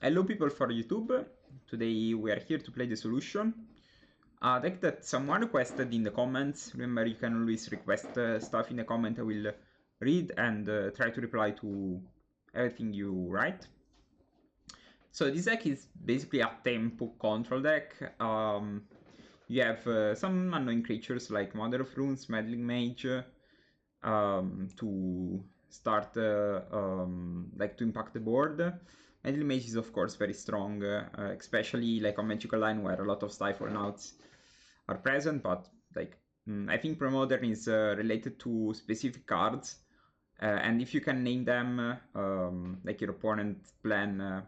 Hello people for YouTube. Today we are here to play the solution. Deck that someone requested in the comments. Remember, you can always request stuff in the comment. I will read and try to reply to everything you write. So this deck is basically a tempo control deck. You have some annoying creatures like Mother of Runes, Meddling Mage, to start like to impact the board. Meddling Mage is of course very strong, especially like on Magical Line where a lot of Stifle Nouts are present, but like I think Premodern is related to specific cards, and if you can name them, like your opponent plan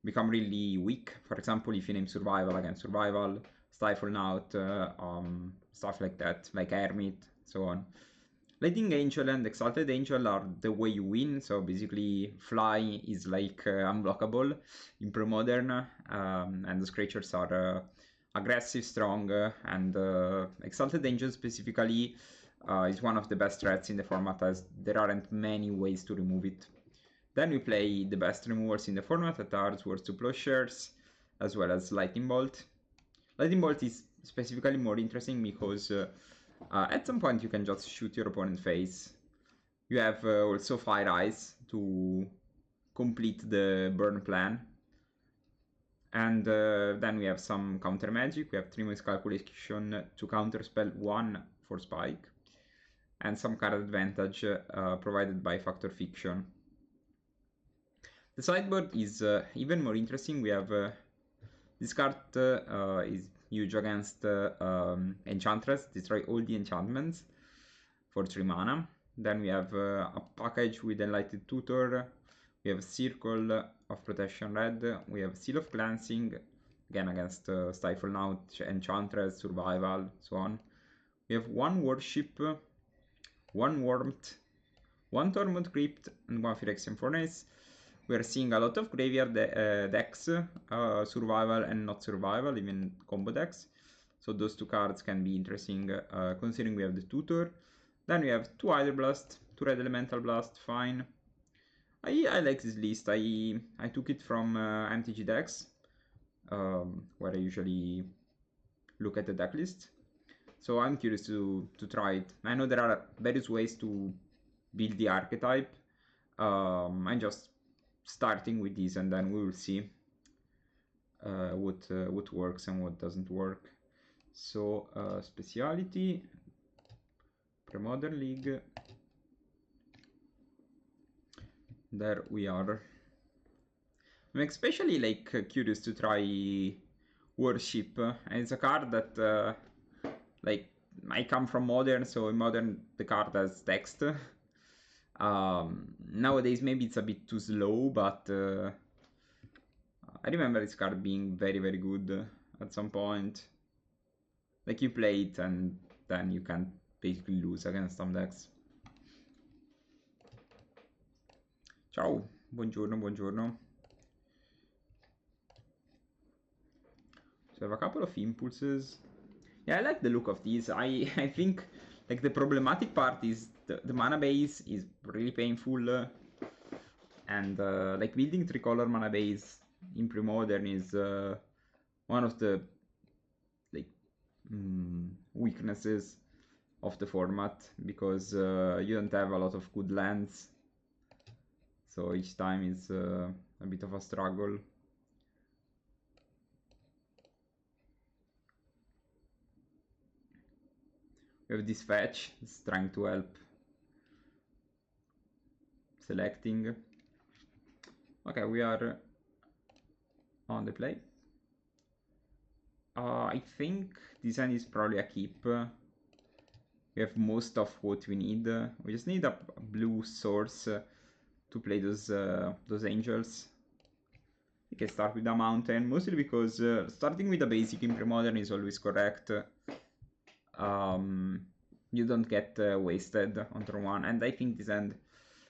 become really weak. For example, if you name Survival against Survival, Stifle Nout, stuff like that, like Hermit, so on. Lightning Angel and Exalted Angel are the way you win, so basically Fly is like unblockable in Premodern, and those creatures are aggressive, strong, and Exalted Angel specifically is one of the best threats in the format as there aren't many ways to remove it. Then we play the best removals in the format that are Swords to Plowshares, as well as Lightning Bolt. Lightning Bolt is specifically more interesting because at some point you can just shoot your opponent's face. You have also Fire Eyes to complete the burn plan. And then we have some counter magic. We have 3 Calculation to counterspell 1 for Spike. And some card advantage provided by Factor Fiction. The sideboard is even more interesting. We have this card is huge against Enchantress, destroy all the enchantments for 3 mana. Then we have a package with Enlightened Tutor. We have Circle of Protection Red. We have Seal of Glancing, again against Stifle Nout, Enchantress, Survival, so on. We have 1 Worship, 1 Warmth, 1 Tormund Crypt, and 1 Phyrexian Furnace. We are seeing a lot of graveyard decks, Survival and not Survival, even combo decks. So those 2 cards can be interesting, considering we have the Tutor. Then we have 2 Hydroblast, 2 Red Elemental Blast, fine. I like this list. I took it from MTG decks, where I usually look at the deck list. So I'm curious to try it. I know there are various ways to build the archetype. I'm just starting with these, and then we will see what works and what doesn't work. So speciality, Premodern League. There we are. I'm especially like curious to try Worship, and it's a card that like I come from Modern, so in Modern the card has text. Nowadays maybe it's a bit too slow, but I remember this card being very good at some point. Like you play it and then you can basically lose against some decks. Ciao, buongiorno, buongiorno. So I have a couple of impulses. Yeah, I like the look of these. I think like the problematic part is the mana base is really painful, and like building 3-color mana base in Premodern is one of the like weaknesses of the format, because you don't have a lot of good lands, so each time is a bit of a struggle. We have this fetch, it's trying to help selecting. Okay, we are on the play. I think this hand is probably a keep. We have most of what we need. We just need a blue source to play those angels. We can start with a mountain, mostly because starting with a basic in Premodern is always correct. You don't get wasted on turn 1, and I think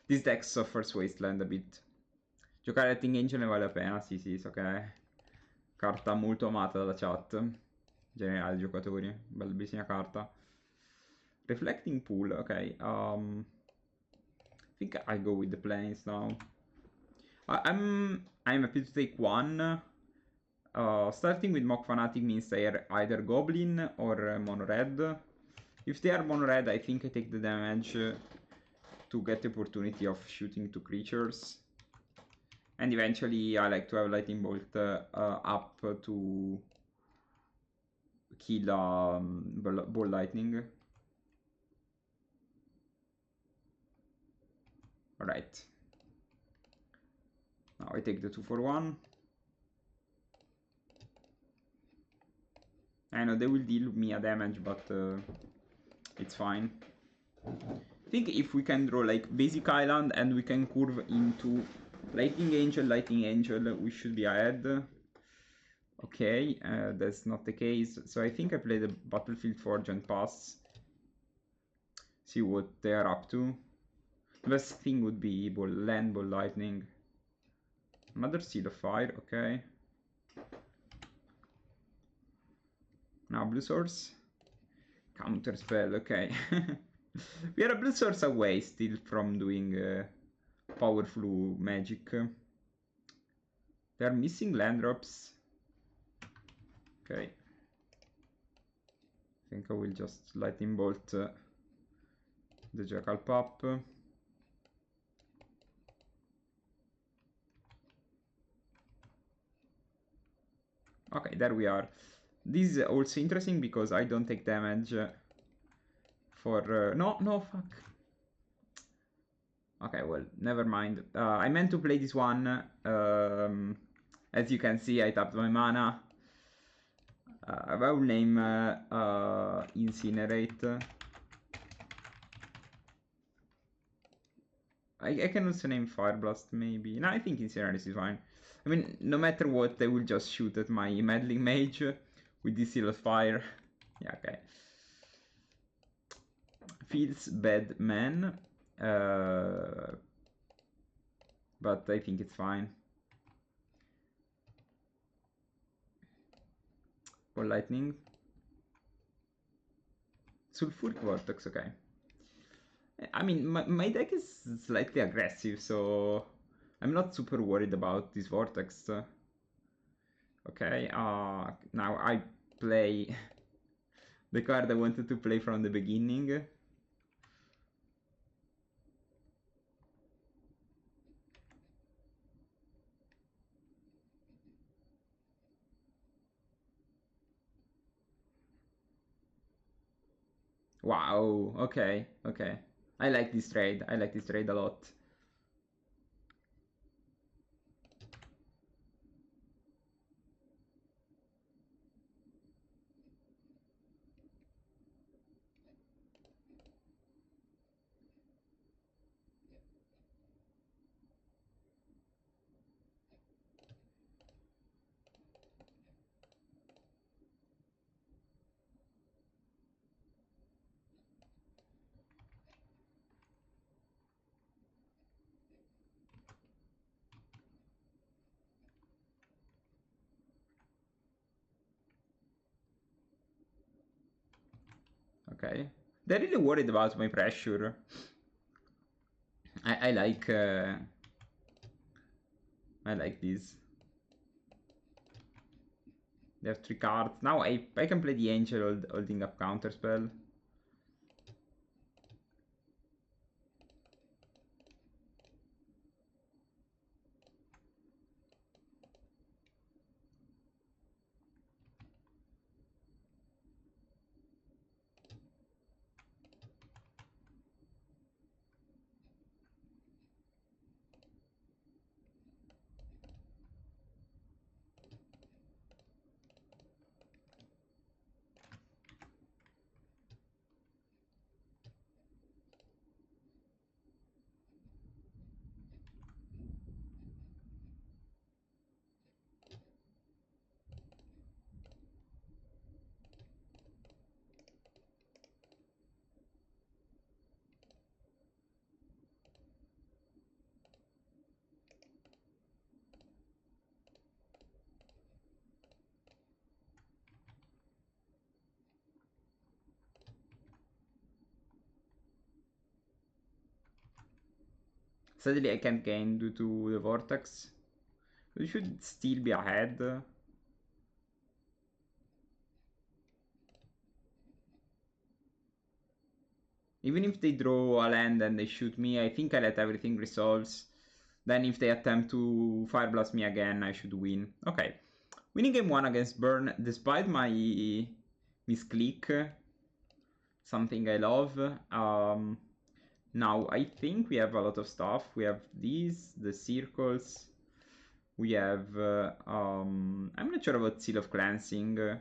this deck suffers wasteland a bit. Giocare a Lightning Angel ne vale la pena, sì, so che è carta molto amata dalla chat, in generale giocatori, bellissima carta. Reflecting Pool, ok, I think I go with the planes now. I'm happy to take one. Starting with Mock Fanatic means they are either Goblin or Mono Red. If they are Mono Red, I think I take the damage to get the opportunity of shooting two creatures. And eventually I like to have Lightning Bolt up to kill Ball Lightning. Alright. Now I take the 2 for 1. I know they will deal me a damage, but it's fine. I think if we can draw like basic island and we can curve into Lightning Angel, we should be ahead. Okay, that's not the case. So I think I play the Battlefield Forge and pass. See what they are up to. Best thing would be Ball Lightning. Another Seal of Fire, okay. Now Blue Source. Counter spell, okay. We are a Blue Source away still from doing powerful magic. They are missing land drops. Okay. I think I will just Lightning Bolt the Jackal Pup. Okay, there we are. This is also interesting because I don't take damage for... no, fuck. Okay, well, never mind. I meant to play this one. As you can see, I tapped my mana. I will name Incinerate. I can also name Fire Blast, maybe. No, I think Incinerate is fine. I mean, no matter what, they will just shoot at my Meddling Mage with this Seal of Fire. Yeah, okay. Feels bad, man. But I think it's fine. Or Lightning. Sulfuric Vortex, okay. I mean, my deck is slightly aggressive, so I'm not super worried about this Vortex. Okay, now I play the card I wanted to play from the beginning. Wow, okay. I like this trade a lot. Okay. They're really worried about my pressure. I like this. They have 3 cards. Now I can play the Angel holding up Counterspell. Sadly, I can't gain due to the vortex. We should still be ahead. Even if they draw a land and they shoot me, I think I let everything resolves. Then if they attempt to Fire Blast me again, I should win. Okay. Winning game 1 against Burn, despite my misclick. Something I love. Now, I think we have a lot of stuff. We have these, the circles. We have... I'm not sure about Seal of Cleansing.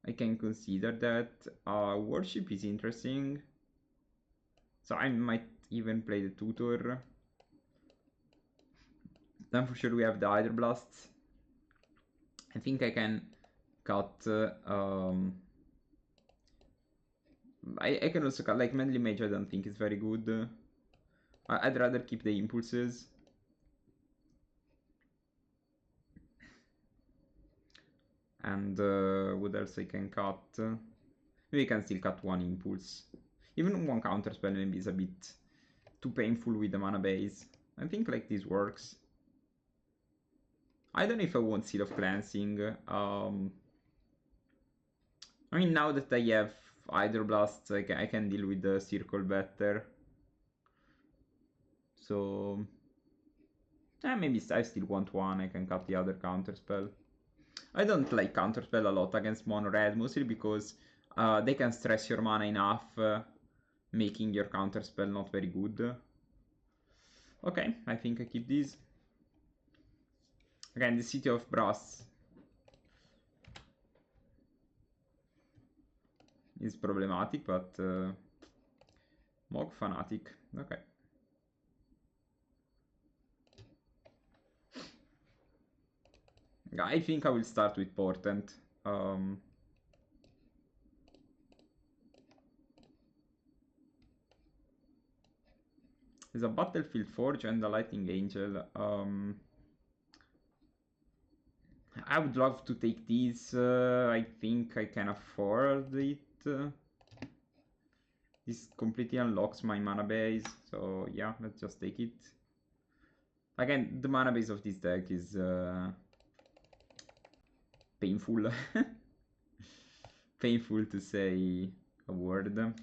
I can consider that. Worship is interesting. So I might even play the Tutor. Then for sure we have the Hydroblast. I think I can cut... I can also cut, like, Manly Mage I don't think is very good. I'd rather keep the impulses. And what else I can cut? Maybe I can still cut one impulse. Even one counterspell maybe is a bit too painful with the mana base. I think like this works. I don't know if I want Seal of Cleansing. I mean, now that I have Hydroblasts, I can deal with the circle better. So... maybe I still want one, I can cut the other counterspell. I don't like counterspell a lot against mono red, mostly because they can stress your mana enough, making your counterspell not very good. Okay, I think I keep these. Again, the City of Brass is problematic, but Mog Fanatic, okay. I think I will start with Portent. There's a Battlefield Forge and a Lightning Angel. I would love to take these. I think I can afford it. This completely unlocks my mana base, so yeah, let's just take it. Again, the mana base of this deck is painful. Painful to say a word.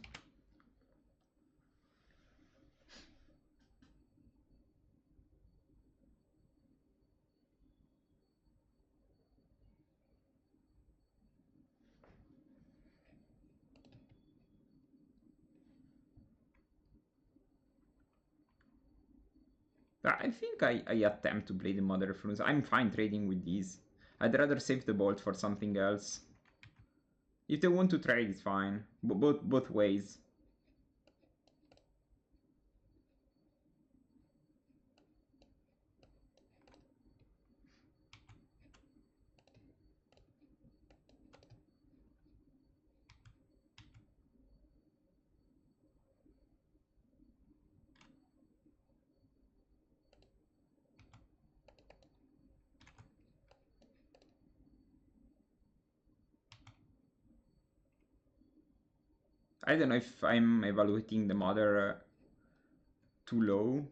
I think I attempt to play the Mother of Runes. I'm fine trading with these. I'd rather save the Bolt for something else. If they want to trade, it's fine. Both ways. I don't know if I'm evaluating the Mother too low.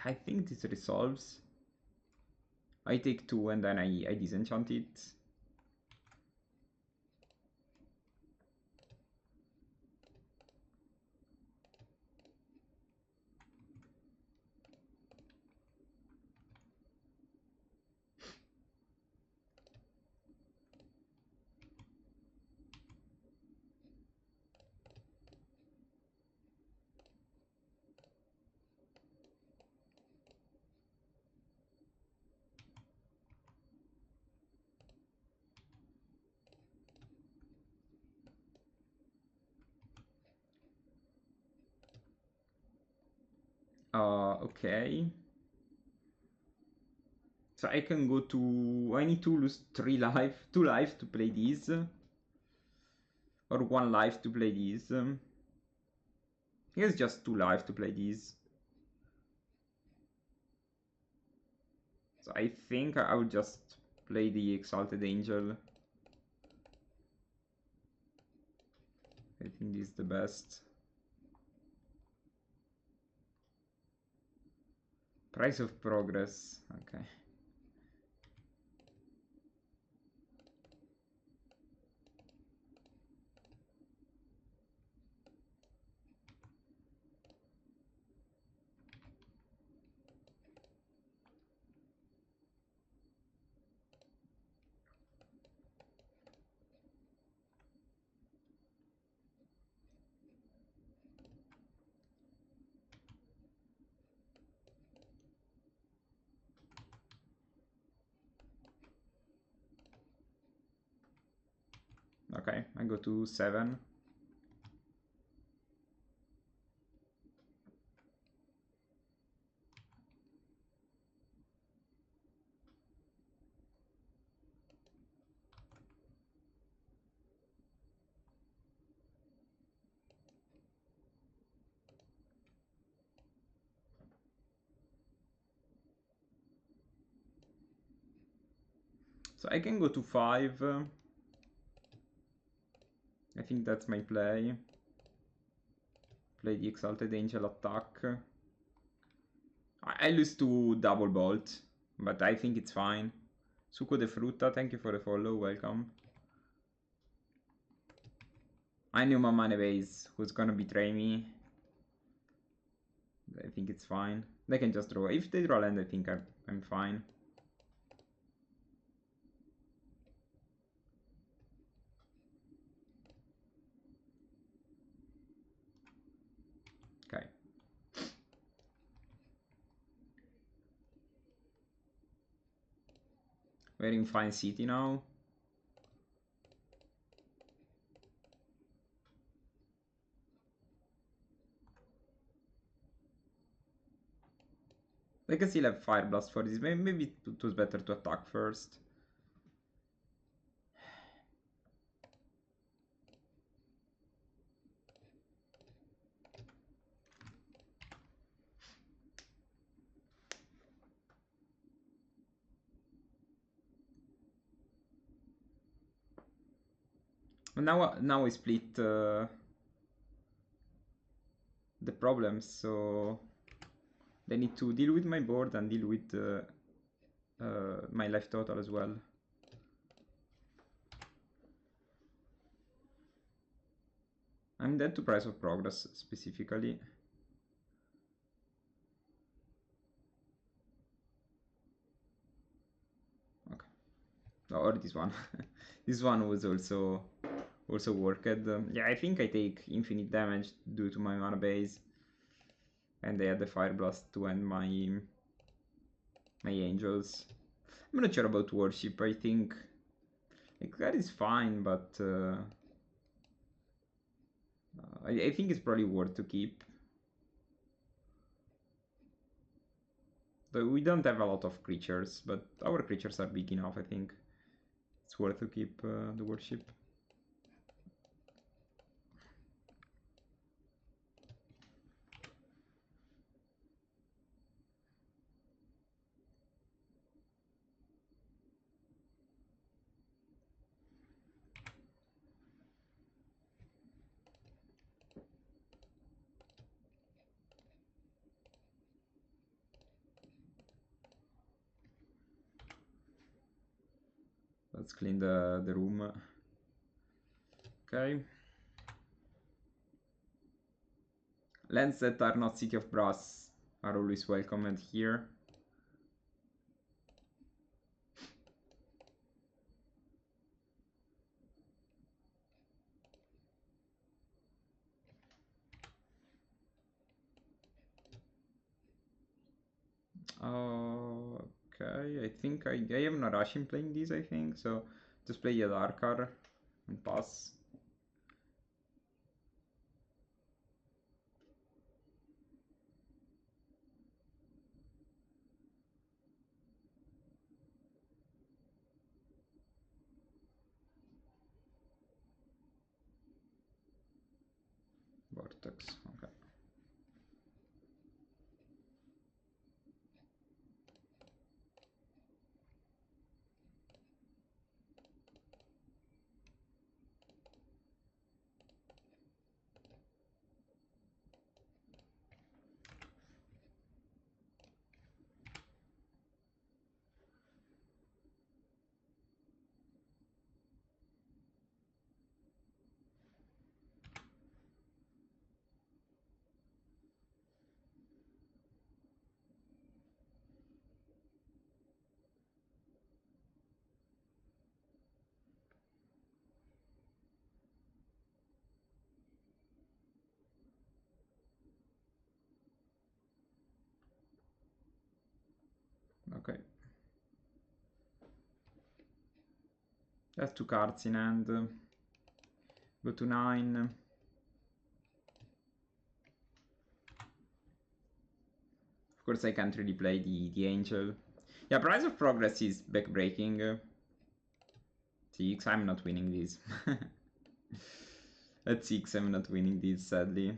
I think this resolves. I take 2 and then I disenchant it. Okay. So I can go to... I need to lose 2 life to play these. Or 1 life to play these. I guess just 2 life to play these. So I think I would just play the Exalted Angel. I think this is the best. Price of progress. Okay. Okay, I go to 7. So I can go to 5. I think that's my play. Play the Exalted Angel attack. I lose to double bolt, but I think it's fine. Suco de Frutta, thank you for the follow, welcome. I knew my mana base who's gonna betray me. I think it's fine. They can just draw. If they draw land, I think I'm fine. Okay. We're in Fine City now. They can still have Fire Blast for this. Maybe it was better to attack first. Now we split the problems, so they need to deal with my board and deal with my life total as well. I'm dead to Price of Progress specifically. Okay. Or this one. This one was also worked. Yeah, I think I take infinite damage due to my mana base. And they had the Fire Blast to end my angels. I'm not sure about worship. I think like that is fine, but I think it's probably worth to keep. Though we don't have a lot of creatures, but our creatures are big enough. I think it's worth to keep the worship. Let's clean the room. Okay. Lands that are not City of Brass are always welcomed here. Okay, I think I am not rushing playing this, I think, so just play a dark card and pass. Vortex, okay. Okay. That's 2 cards in hand. Go to 9. Of course, I can't really play the Angel. Yeah, Price of Progress is backbreaking. 6, I'm not winning this. At 6, I'm not winning this, sadly.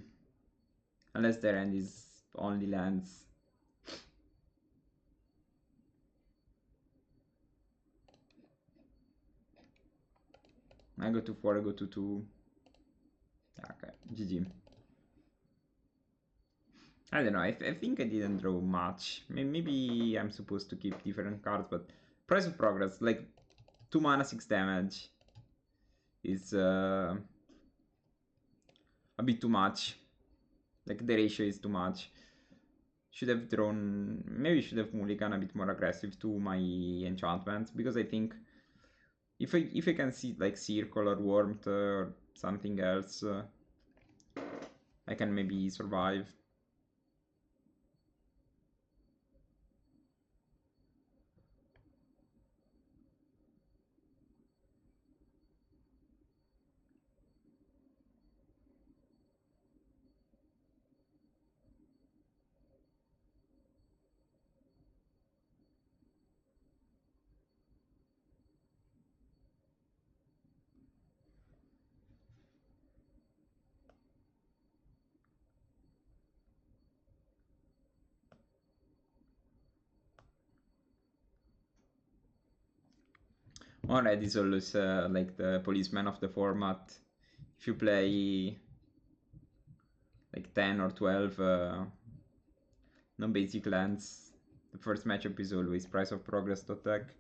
Unless their end is only lands. I go to 4, I go to 2. Okay, GG. I don't know, I think I didn't draw much. Maybe I'm supposed to keep different cards, but Price of Progress, like 2 mana, 6 damage is a bit too much. Like the ratio is too much. Should have drawn, maybe should have mulligan a bit more aggressive to my enchantments, because I think if I can see like Circle or Warmth or something else, I can maybe survive. Alright, is always like the policeman of the format. If you play like 10 or 12 non-basic lands, the first matchup is always Price of Progress to attack.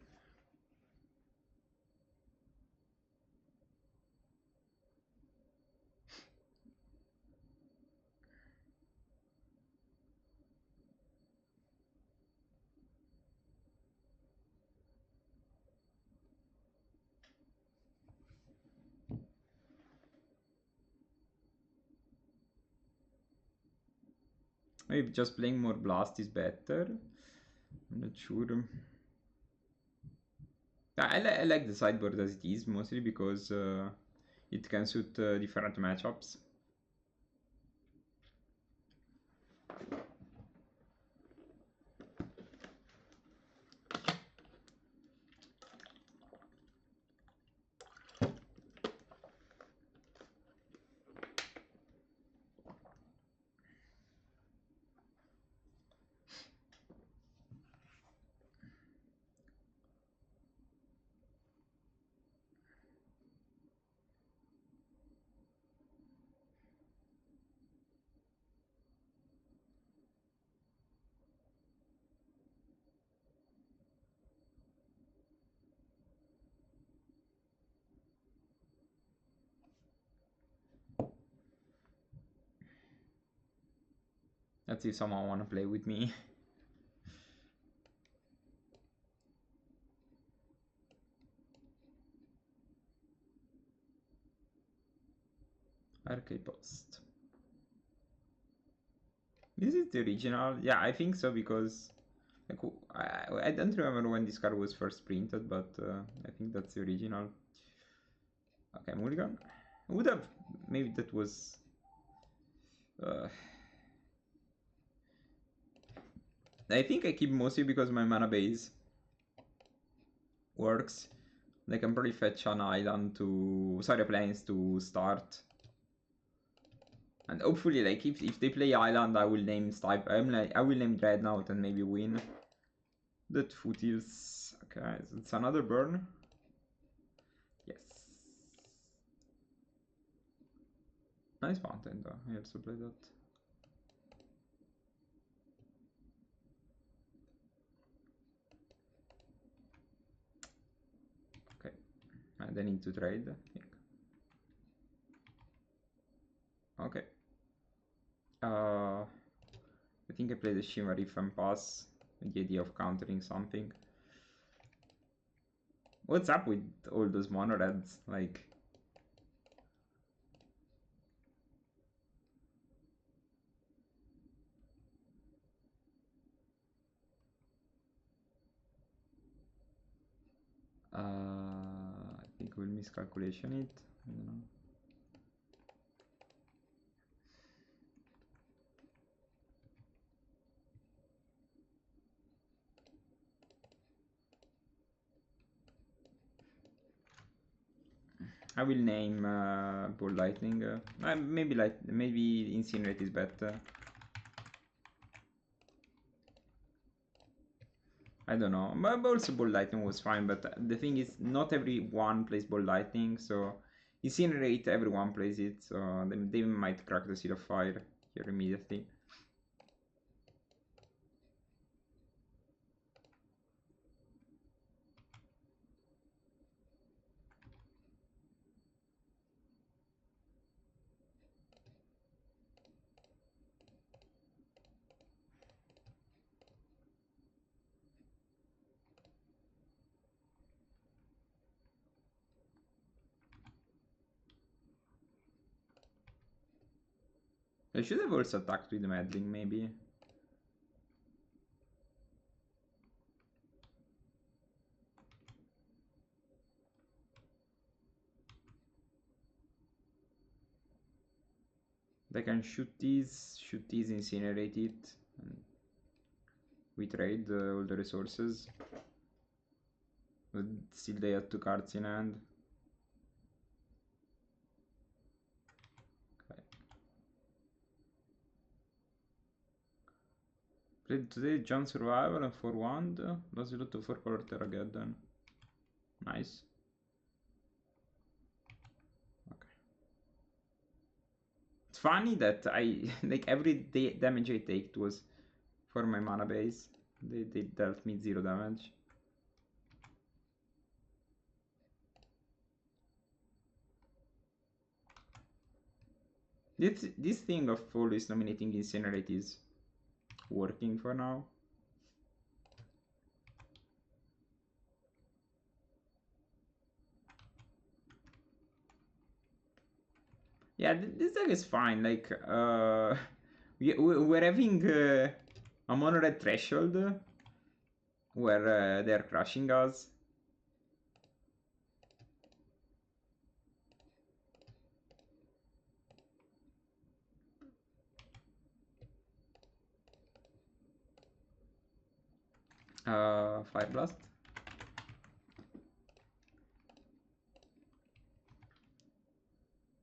Maybe just playing more Blast is better. I'm not sure. I like the sideboard as it is, mostly because it can suit different matchups. Let's see if someone wanna play with me. Arcade Post. Is it the original? Yeah, I think so, because like, I don't remember when this card was first printed, but I think that's the original. Okay, mulligan. Would have, maybe that was I think I keep mostly because my mana base works. Like, I'm probably fetch an island to, sorry, planes to start. And hopefully, like, if they play island, I will name I will name Dreadnought and maybe win. That foothills. Okay, so it's another burn. Yes. Nice mountain though. I also play that. Okay. And I need to trade, I think. Okay. I think I play the Shimmer if and pass, with the idea of countering something. What's up with all those mono reds? Like, I think we'll miscalculation it. I don't know. I will name Ball Lightning. Maybe Incinerate is better. I don't know. But also Ball Lightning was fine, but the thing is, not everyone plays Ball Lightning, so Incinerate, everyone plays it, so they might crack the Seal of Fire here immediately. I should have also attacked with Meddling, maybe. They can shoot these, incinerate it, and we trade all the resources. But still they have 2 cards in hand. Okay. Played today John Survival and 4 Wand. Lost a lot of 4 color Terrageddon. Nice. Okay. It's funny that I like every damage I take was for my mana base. They dealt me 0 damage. This thing of always nominating Incinerate is working for now. Yeah, this deck is fine. Like, we're having a mono red threshold where they're crushing us. Fire Blast.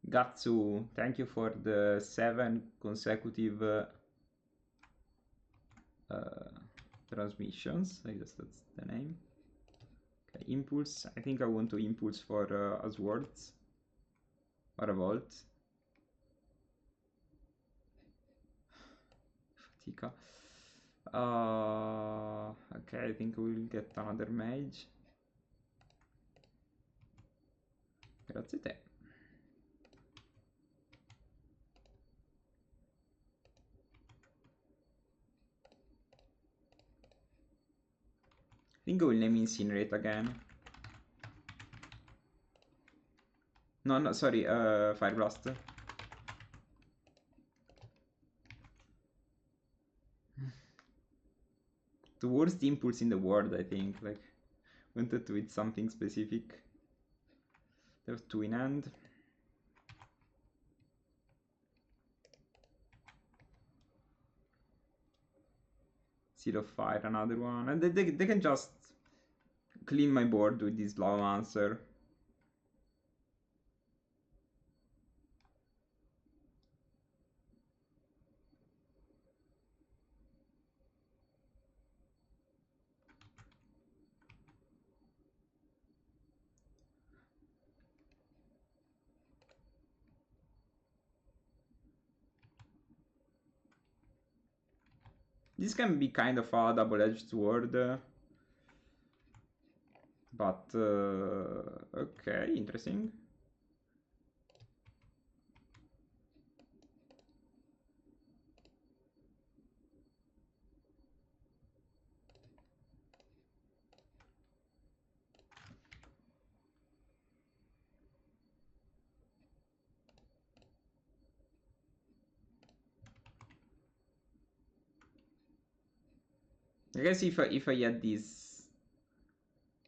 Gatsu, thank you for the 7 consecutive transmissions. I guess that's the name. Okay, Impulse. I think I want to Impulse for a Swords or a Volt. Fatica. Okay, I think we'll get another Mage. Grazie a te. I think I will name Incinerate again. No, sorry, Fire Blast. The worst impulse in the world, I think. Like, wanted to hit something specific. There's 2 in hand. Seal of Fire, another one. And they can just clean my board with this Lava Answer. This can be kind of a double-edged sword. But, okay, interesting. I guess if I had this...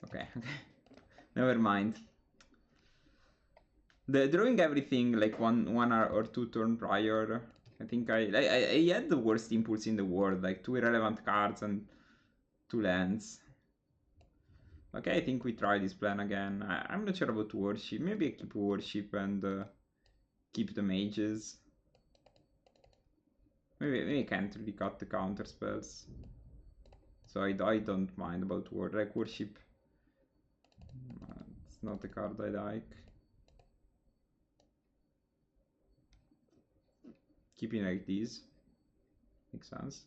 Okay, okay. Never mind. The drawing everything like one or two turn prior. I think I had the worst impulse in the world, like 2 irrelevant cards and 2 lands. Okay, I think we try this plan again. I'm not sure about worship. Maybe I keep worship and keep the mages. Maybe I can't really cut the counter spells. So I don't mind about worship. It's not a card I like. Keeping like this makes sense.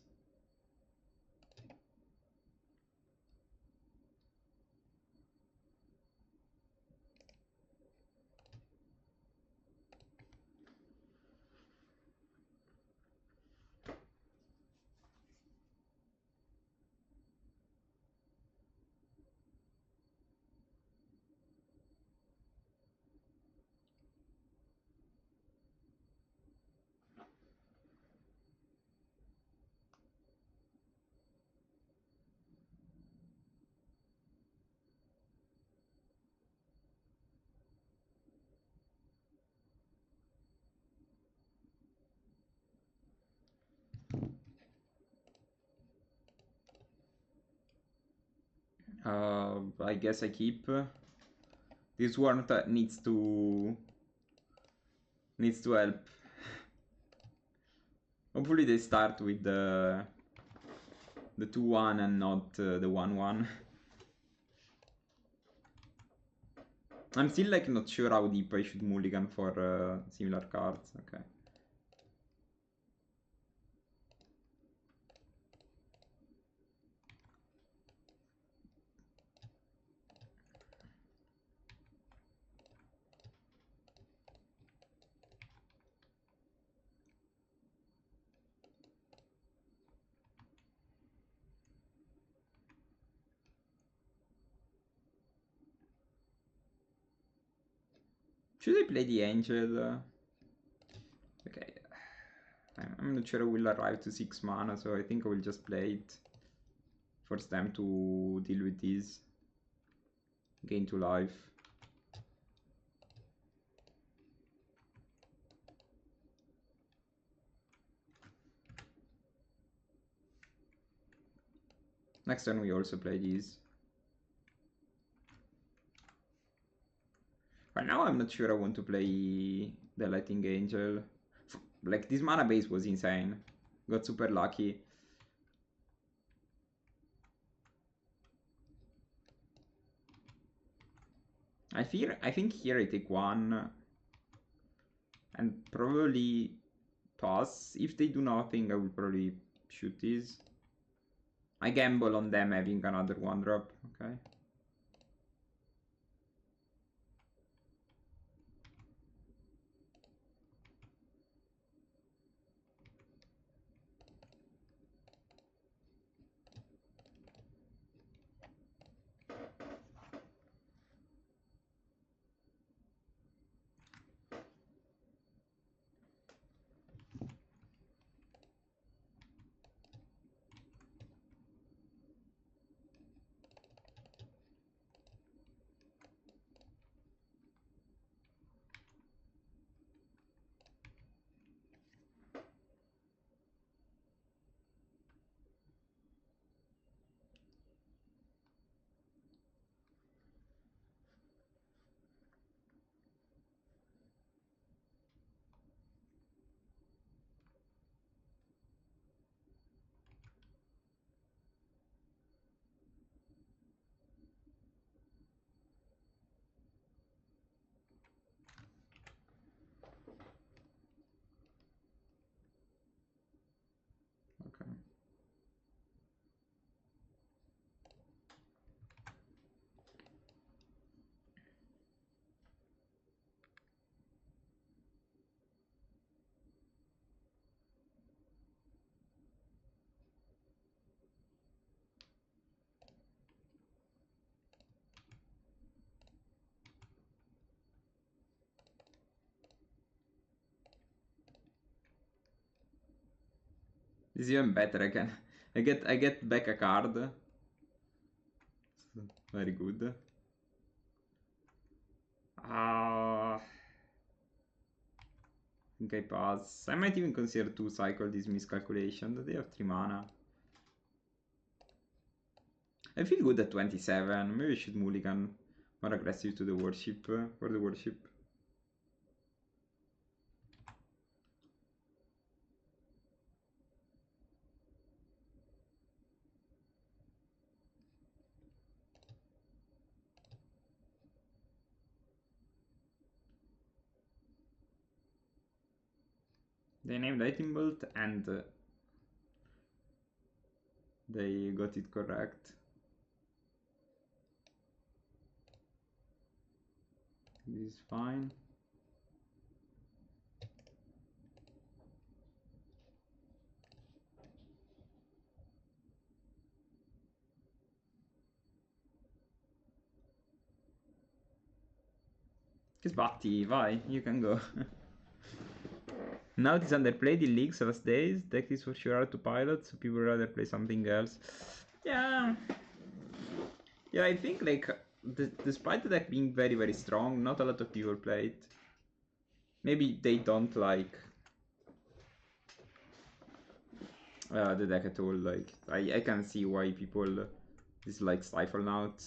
I guess I keep. This one needs to help. Hopefully they start with the 2-1 and not the 1-1. I'm still like not sure how deep I should mulligan for similar cards. Okay. Should I play the angel? Okay. I'm not sure I will arrive to 6 mana, so I think I will just play it. Force them to deal with this. Gain 2 life. Next turn we also play these. But now I'm not sure I want to play the Lightning Angel. Like, this mana base was insane. Got super lucky. I think here I take 1. And probably pass. If they do nothing, I will probably shoot these. I gamble on them having another 1-drop, okay? Okay. This is even better. I get back a card. Very good. I think I pass. I might even consider to cycle this miscalculation. They have 3 mana. I feel good at 27. Maybe I should mulligan more aggressive to the worship for the worship. They named Lightning Bolt and they got it correct. This is fine. Sbatti, vai, you can go. Now it is underplayed in leagues last days. Deck is for sure hard to pilot, so people rather play something else. Yeah. Yeah, I think like despite the deck being very very strong, not a lot of people play it. Maybe they don't like the deck at all. Like I can see why people dislike Stifle Out.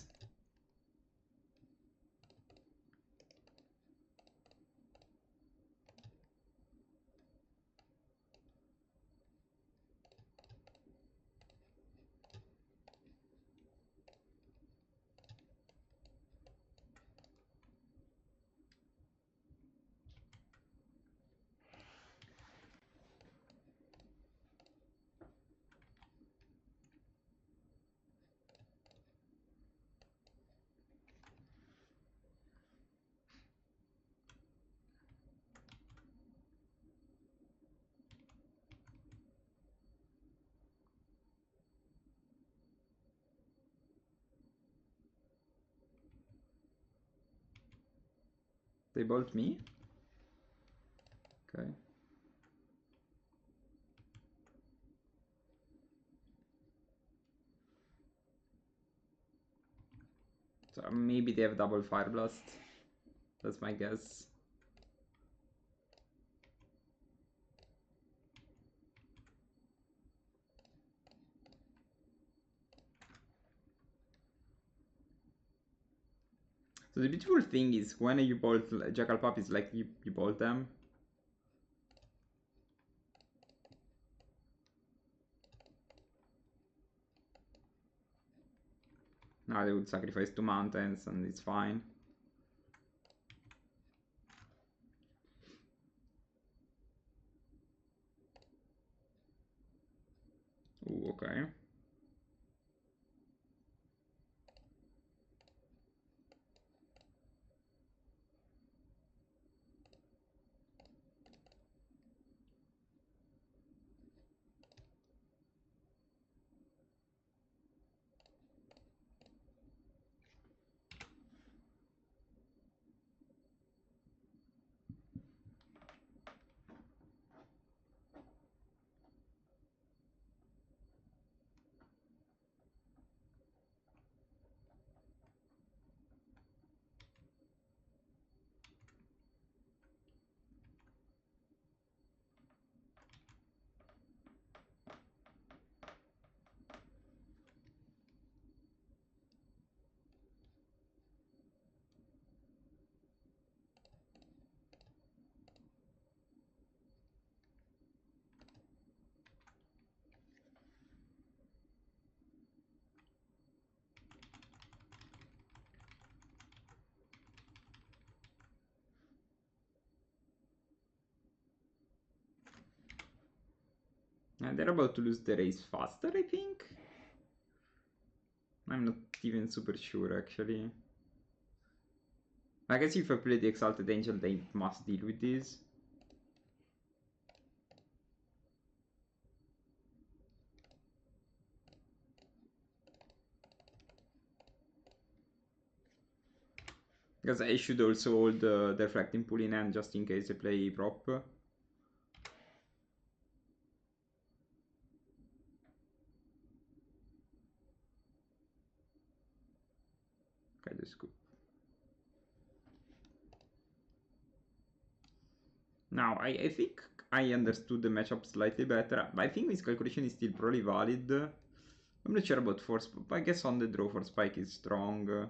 They bolt me? Okay. So maybe they have double Fire Blast. That's my guess. So the beautiful thing is when you bolt Jackal Pup is like you bolt them. Now they would sacrifice 2 mountains and it's fine. Ooh, okay. And they're about to lose the race faster, I think. I'm not even super sure actually. I guess if I play the Exalted Angel, they must deal with this. Because I should also hold the Reflecting Pool in hand just in case I play prop. Okay, that's good. Now, I think I understood the matchup slightly better. But I think this calculation is still probably valid. I'm not sure about force, but I guess on the draw for Spike is strong.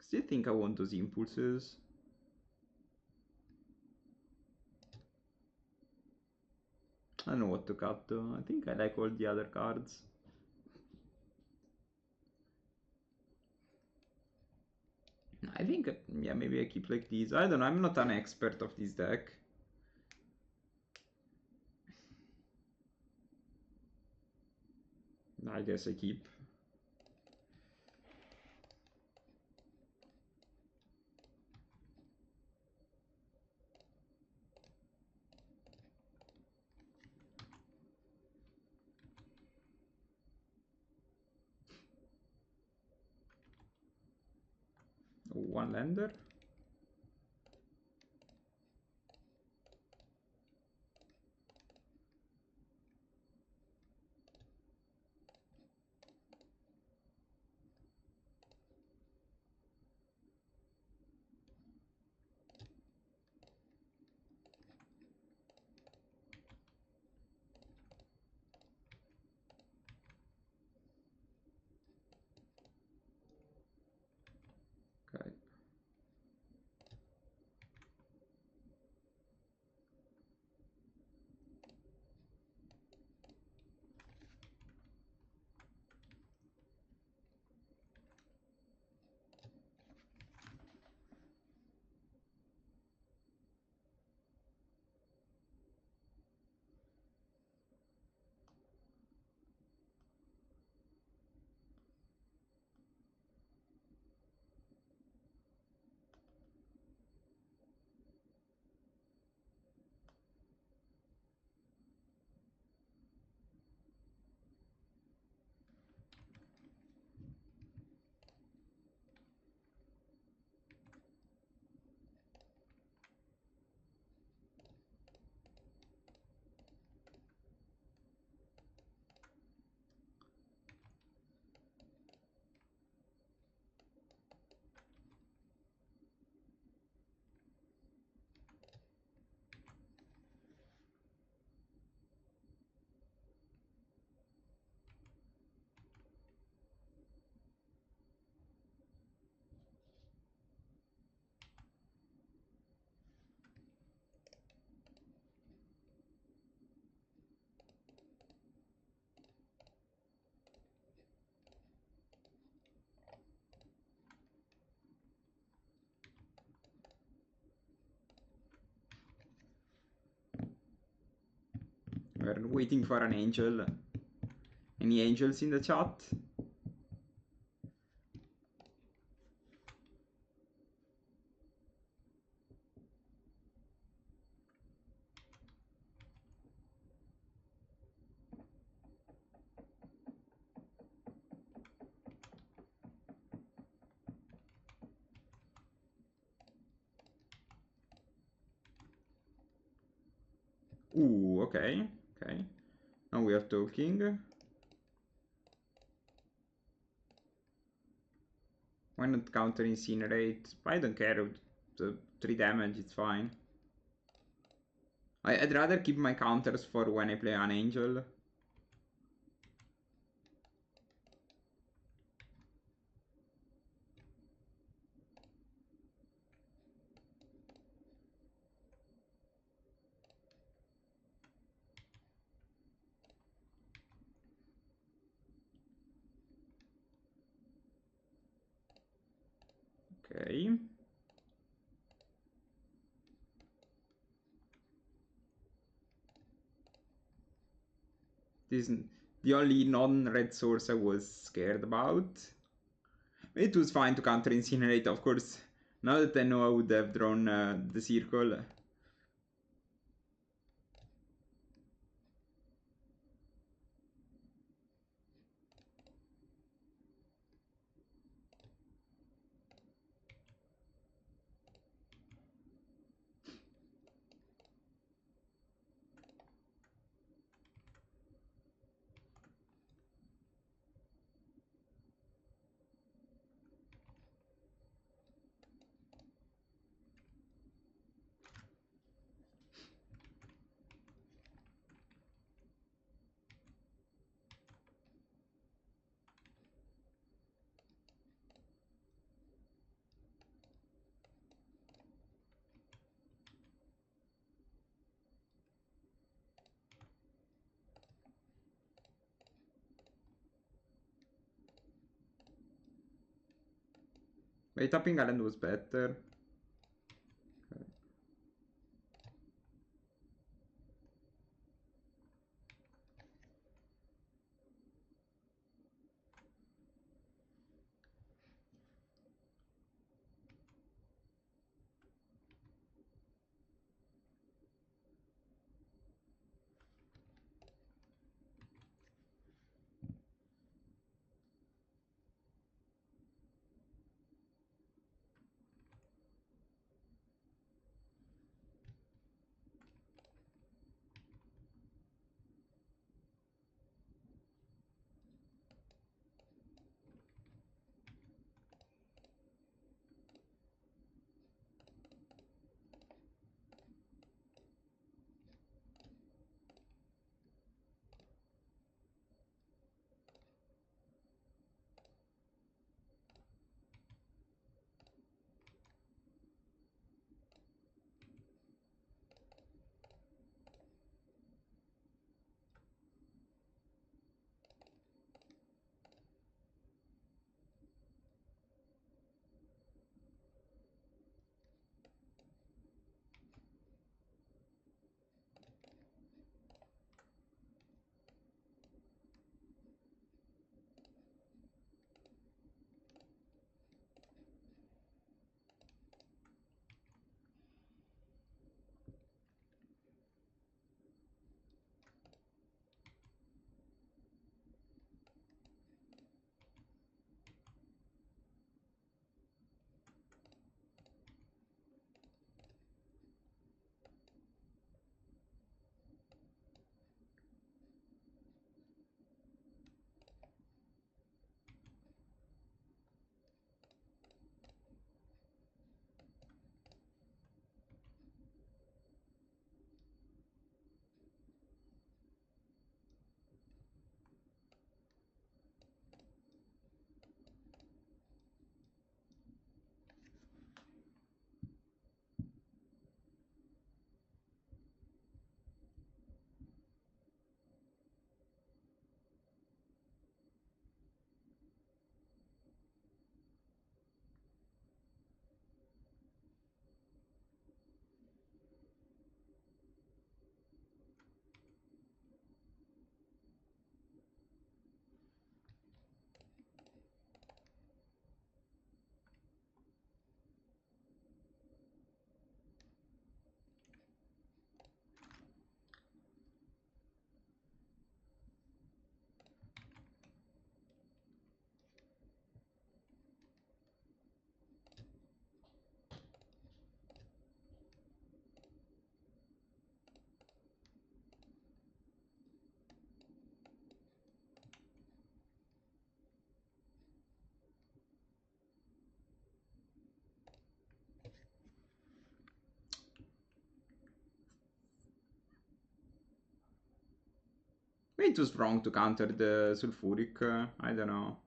Still think I want those impulses. I don't know what to cut though. I think I like all the other cards. I think, yeah, maybe I keep like these. I don't know, I'm not an expert of this deck. I guess I keep. One lander. Okay. We're waiting for an angel. Any angels in the chat? Ooh, okay. Okay. Now we are talking. Why not counter incinerate? I don't care. The 3 damage, it's fine. I'd rather keep my counters for when I play an angel. Okay. This is the only non-red source I was scared about. It was fine to counter incinerate, of course. Now that I know, I would have drawn the circle. Wait, tapping island was better. Okay. Maybe it was wrong to counter the sulfuric. I don't know.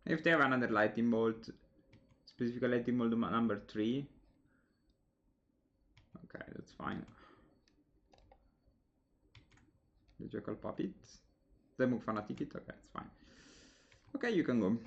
If they have another lightning bolt, specifically lightning bolt number 3. Okay, that's fine. The Jackal Puppet. The move on a ticket. Okay, it's fine. Okay, you can go.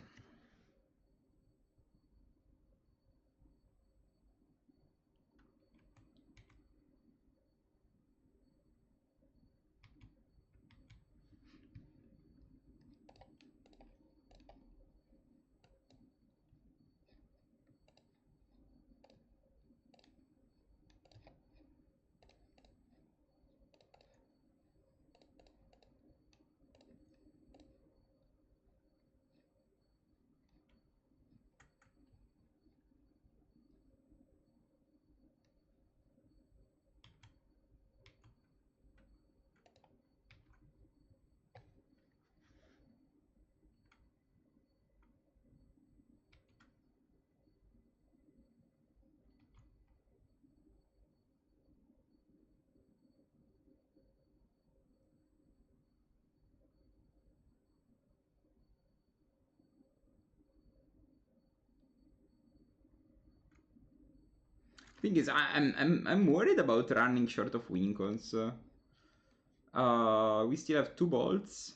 Thing is, I'm worried about running short of Wincons. We still have 2 bolts.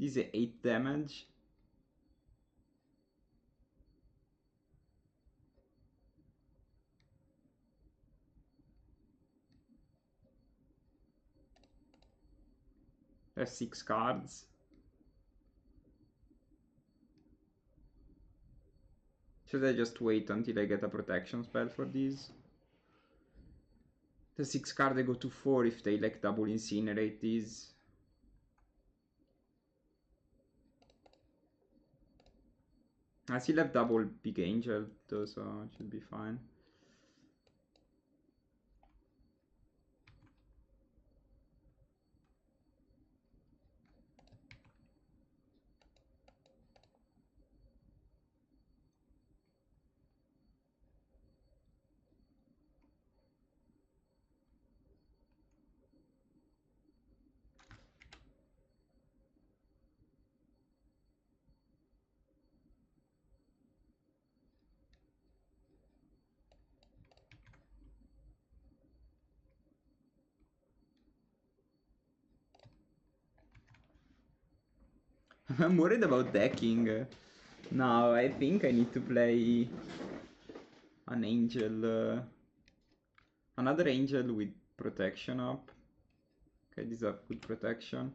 This is 8 damage. I have 6 cards. Should I just wait until I get a protection spell for these? The 6 card they go to 4 if they like double incinerate these. I still have double big angel though, so it should be fine. I'm worried about decking. Now I think I need to play an angel, another angel with protection up. Okay, these are good protection.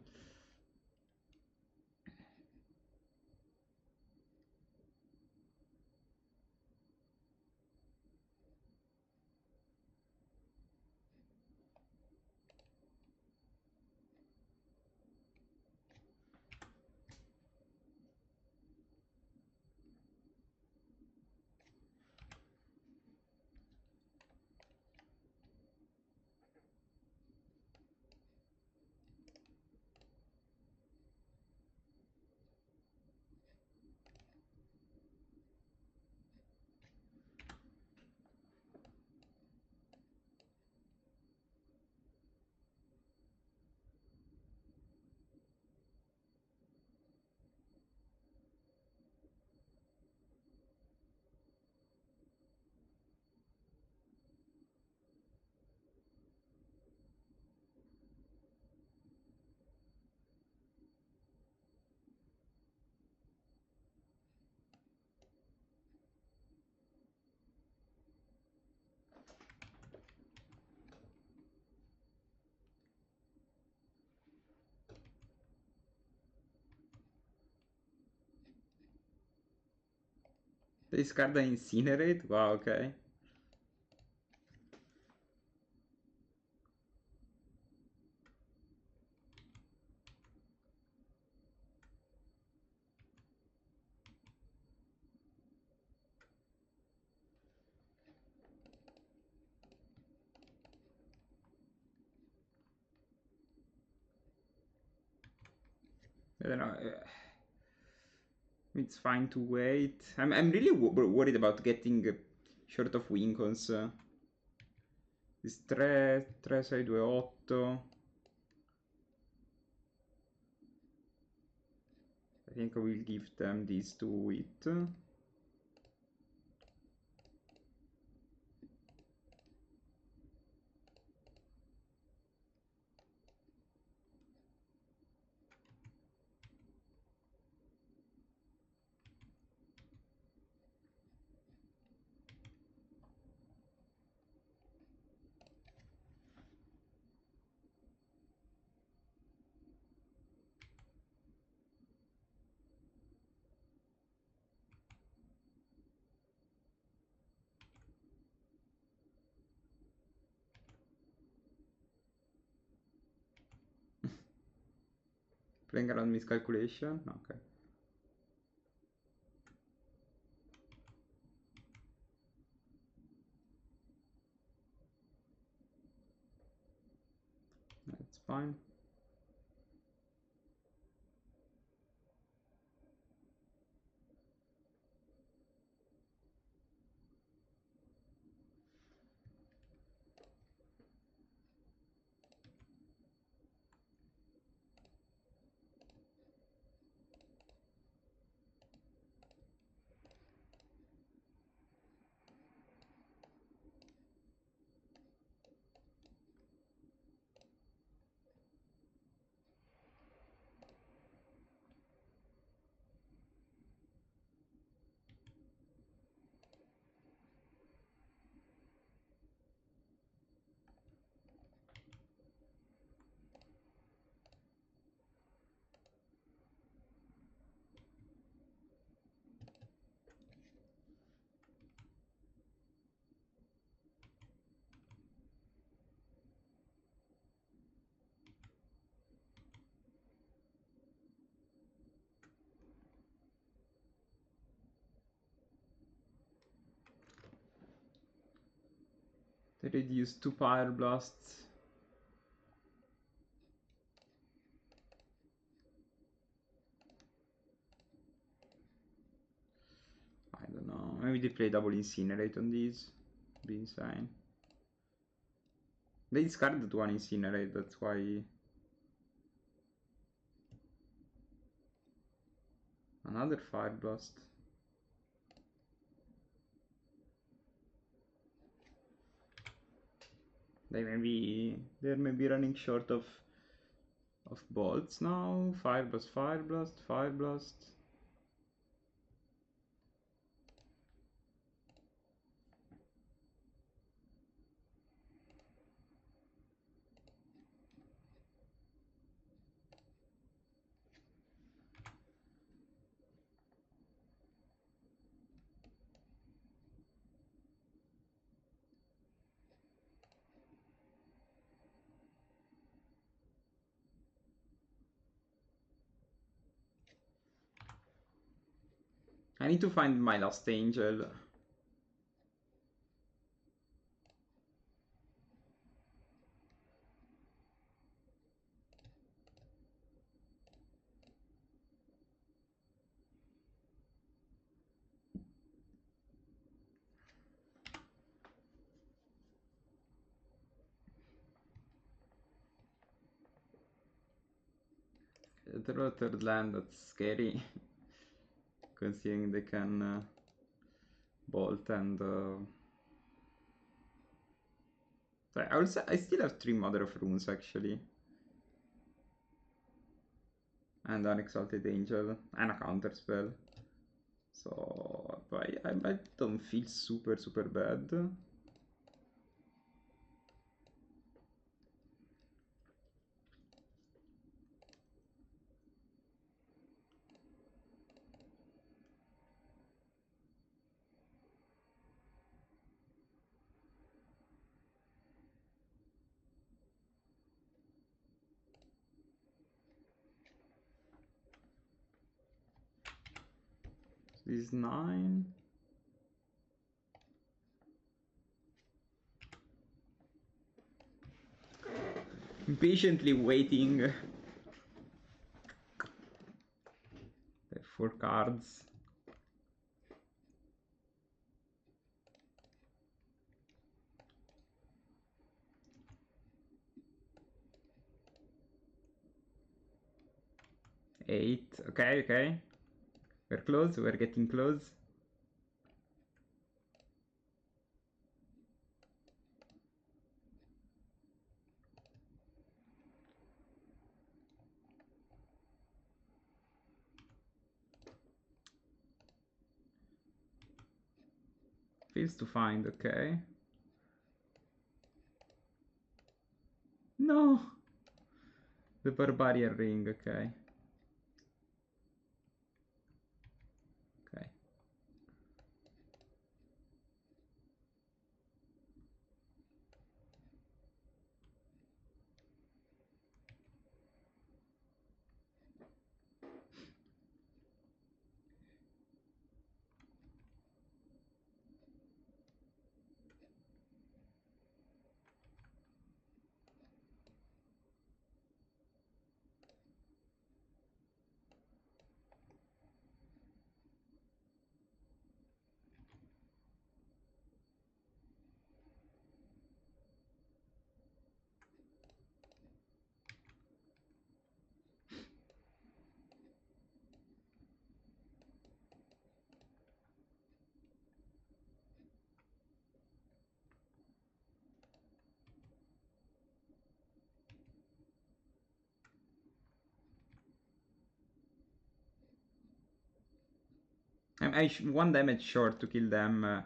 They discard an incinerate? Wow, okay. I don't know. It's fine to wait. I'm really worried about getting short of Wincons. This 3, 3, 6, 2, 8. I think I will give them these 2 with. Playing around miscalculation? Okay. That's fine. They reduce 2 Pyre Blasts. I don't know. Maybe they play double Incinerate on these. Be insane. They discarded 1 Incinerate, that's why. Another Fire Blast. They're maybe running short of bolts now. Fire Blast, Fire Blast, Fire Blast. I need to find my last angel. Draw a third land, that's scary. Considering they can bolt and I still have 3 Mother of Runes actually. And an Exalted Angel and a counter spell. So I don't feel super bad. This is 9. Impatiently waiting. 4 cards. Eight. Okay. We're close. We're getting close. Feels to find. Okay. No. The Barbarian Ring. Okay. I'm 1 damage short to kill them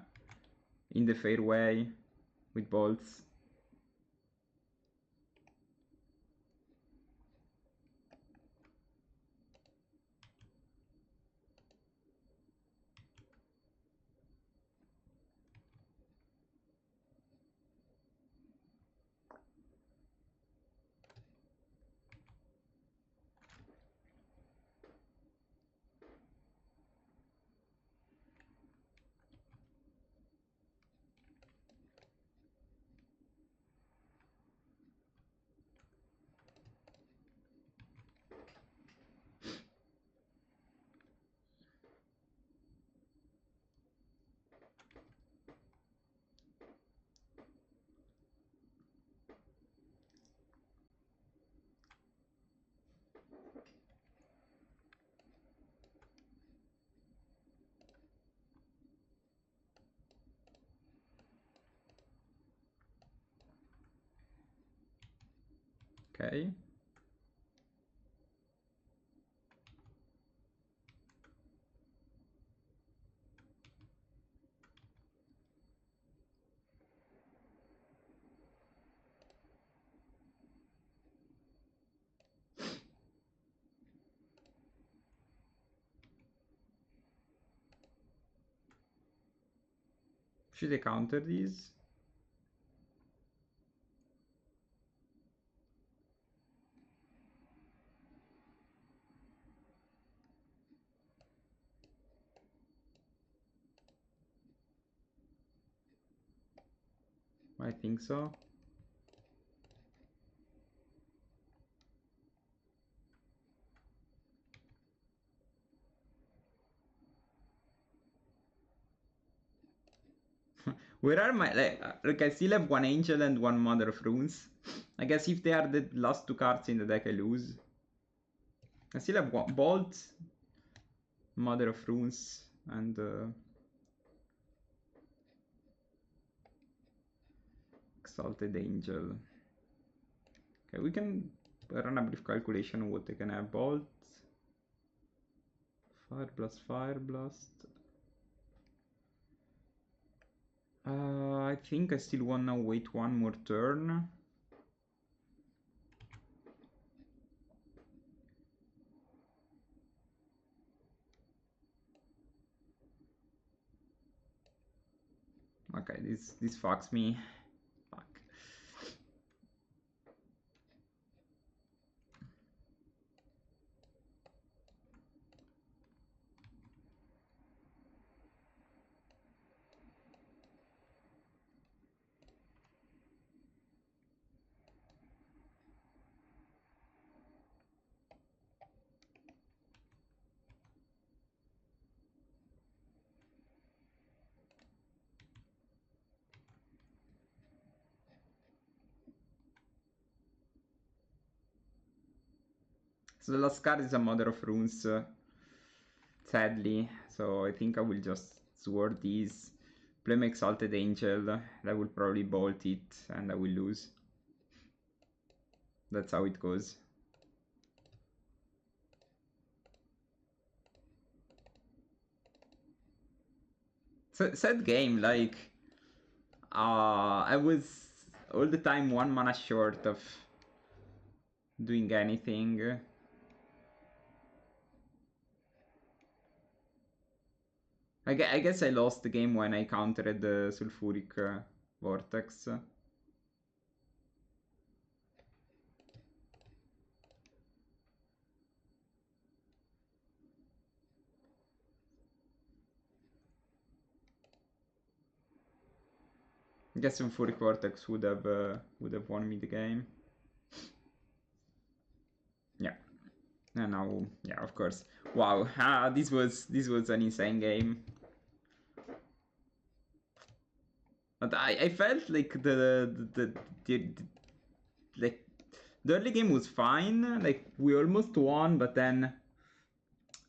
in the fairway with bolts. Ok. Should I counter these? I think so. Where are my... Like, I still have one Angel and one Mother of Runes. I guess if they are the last two cards in the deck, I lose. I still have one Bolt, Mother of Runes, and... Exalted Angel. Okay, we can run a brief calculation of what they can have. Bolt. Fire Blast, Fire Blast. I think I still wanna wait one more turn. Okay, this fucks me. Fuck. So the last card is a Mother of Runes, sadly. So I think I will just sword these, play my Exalted Angel, I will probably bolt it, and I will lose. That's how it goes. So, sad game, like... I was all the time 1 mana short of doing anything. I guess I lost the game when I countered the Sulfuric Vortex. I guess Sulfuric Vortex would have won me the game. Yeah. And now, yeah, of course. Wow, this was an insane game. But I felt like the like the early game was fine. Like we almost won, but then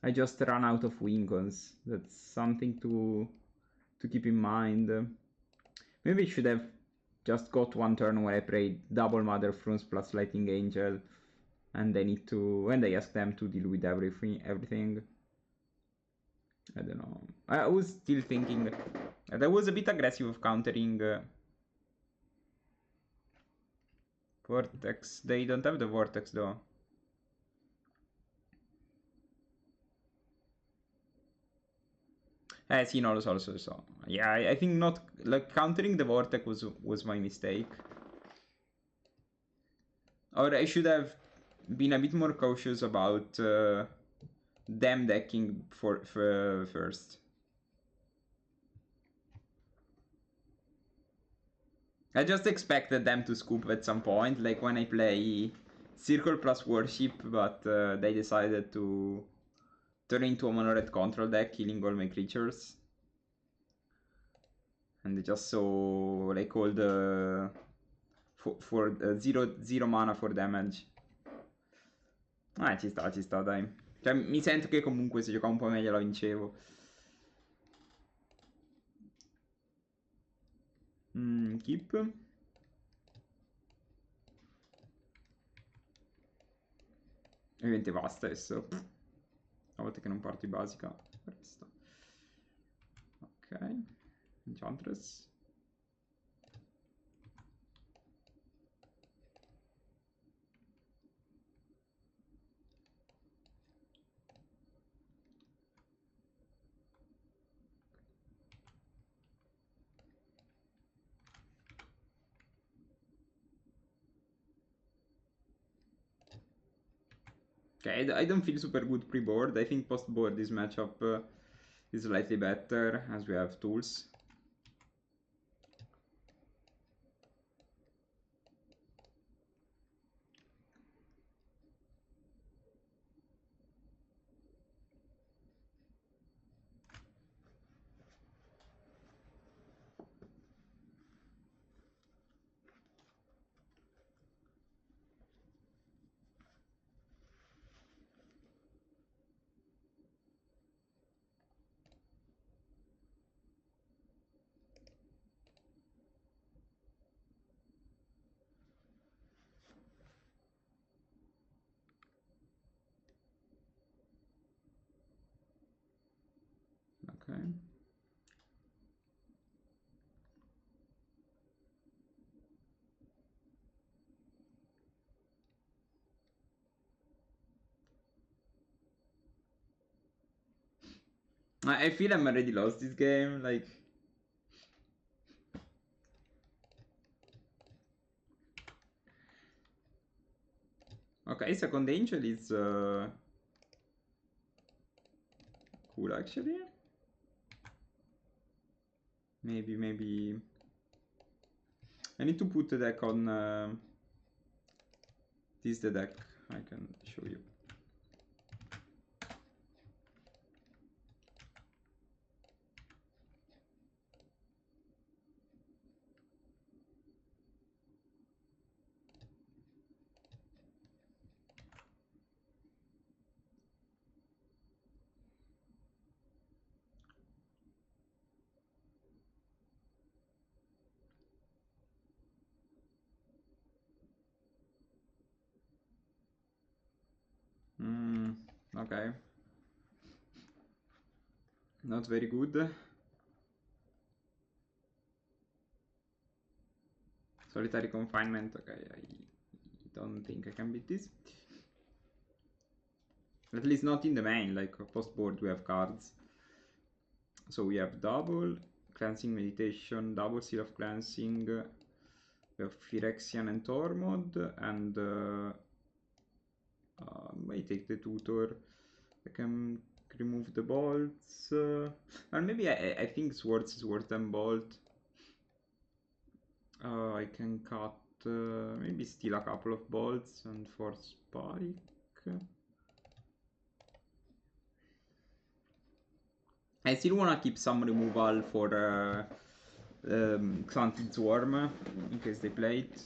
I just ran out of Wincons. That's something to keep in mind. Maybe I should have just got one turn where I played double Mother of Runes plus Lightning Angel, and I ask them to deal with everything. I don't know. I was still thinking that I was a bit aggressive of countering Vortex. They don't have the Vortex though. Sì, no, lo so. Yeah, I think not, like, countering the Vortex was my mistake. Or I should have been a bit more cautious about them decking for first. I just expected them to scoop at some point, like when I play Circle plus Worship, but they decided to turn into a mono-red control deck, killing all my creatures. And they just saw like all the for zero mana for damage. Ci sta, dai. Cioè, mi sento che comunque se giocavo un po' meglio la vincevo. Keep. Ovviamente basta adesso. Una volta che non parti basica, resta. Ok. Enchantress. Okay, I don't feel super good pre-board. I think post-board this matchup is slightly better as we have tools. Okay. I feel I'm already lost this game, like... Okay, second angel is cool actually. Maybe... I need to put the deck on... this is the deck I can show you. Okay. Not very good. Solitary confinement, okay, I don't think I can beat this. At least not in the main, like post board we have cards. So we have double cleansing meditation, double seal of cleansing, we have Phyrexian and Tormod, and I take the tutor. I can remove the bolts, and maybe I think Swords is worse than bolt. I can cut maybe steal a couple of bolts and for spike. I still wanna keep some removal for Xantid Swarm in case they play it.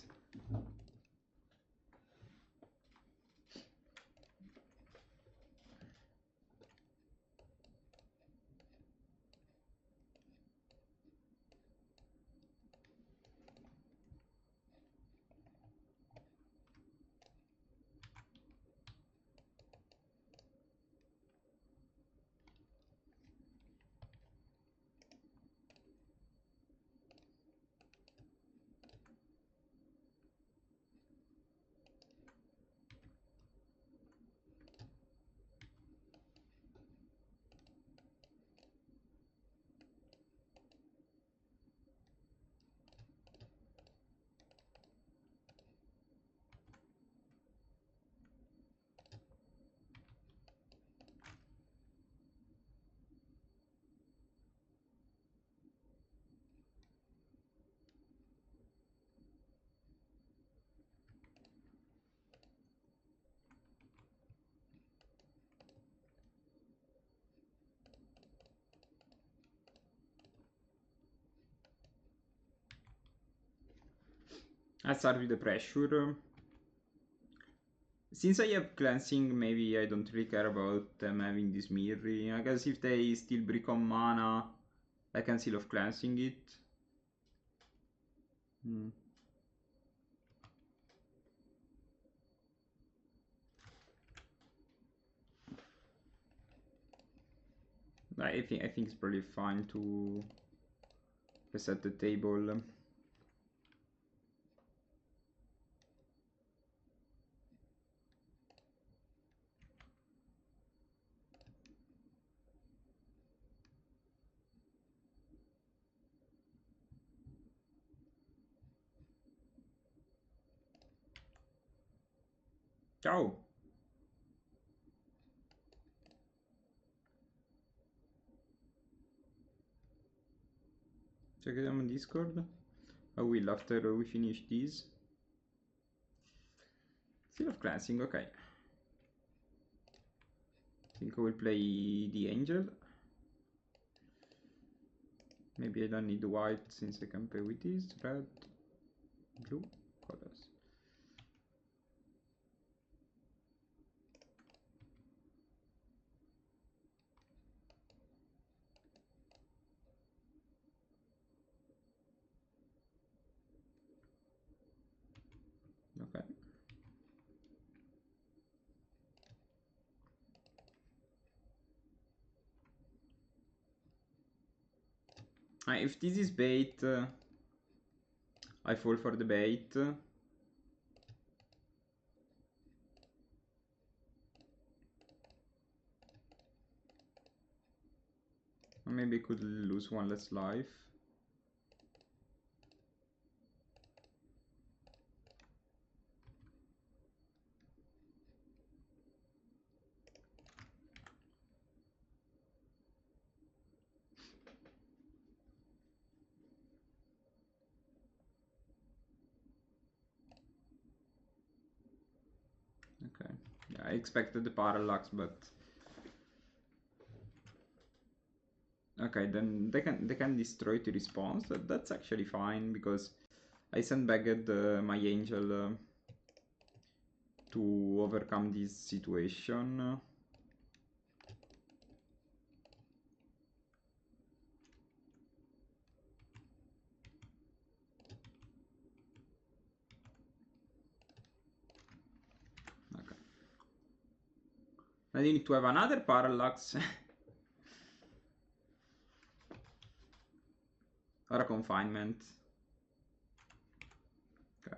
I start with the pressure. Since I have cleansing, maybe I don't really care about them having this mirroring. I guess if they still brick on mana, I can seal of cleansing it. I think it's probably fine to reset the table. Ciao! Check it out on Discord. I will after we finish this. Seal of Cleansing, okay. I think I will play the Angel. Maybe I don't need white since I can play with this. Red, blue colors. Okay. If this is bait, I fall for the bait. Or maybe I could lose one less life. Okay. Yeah, I expected the parallax, but okay, then they can destroy the response. That's actually fine because I sandbagged my angel to overcome this situation. Okay. I need to have another parallax or a confinement. Okay.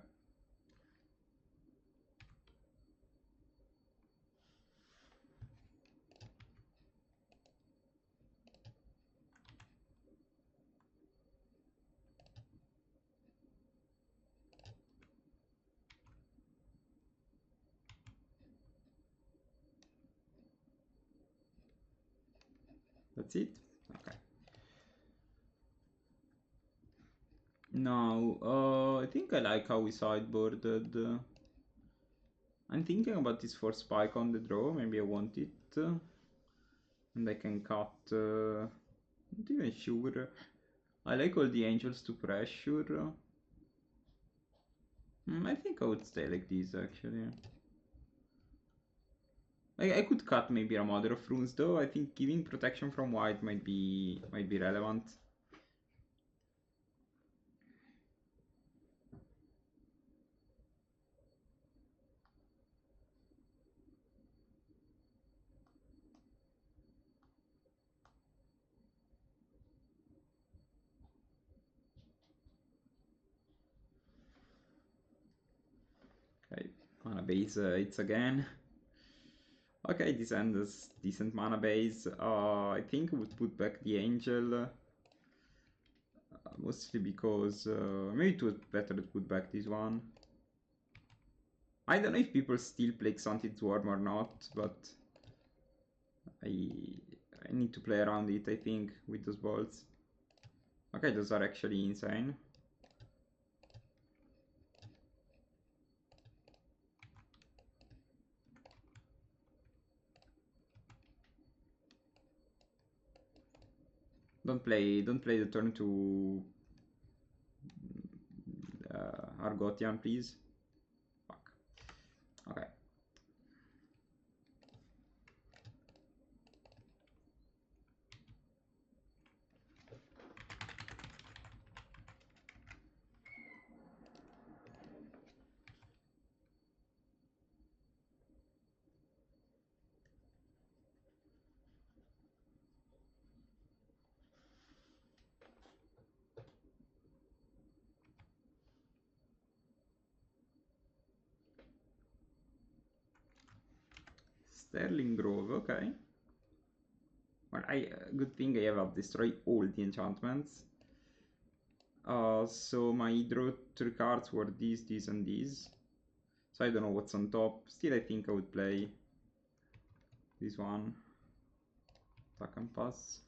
That's it? Okay. Now, I think I like how we sideboarded. I'm thinking about this for spike on the draw. Maybe I want it. And I can cut. Not even sure. I like all the angels to pressure. I think I would stay like this actually. I could cut maybe a Mother of Runes though. I think giving protection from white might be relevant. Okay, mana base it's again. Okay, this end is decent mana base. I think I would put back the angel. Mostly because maybe it was better to put back this one. I don't know if people still play Xanthi Swarm or not, but I need to play around it, I think, with those bolts. Okay, those are actually insane. Don't play the turn to Argotian, please. Fuck. Okay. Sterling Grove, okay. Well, good thing I have destroyed all the enchantments. So my draw 3 cards were these, and these. So I don't know what's on top. Still, I think I would play this one. Attack and pass.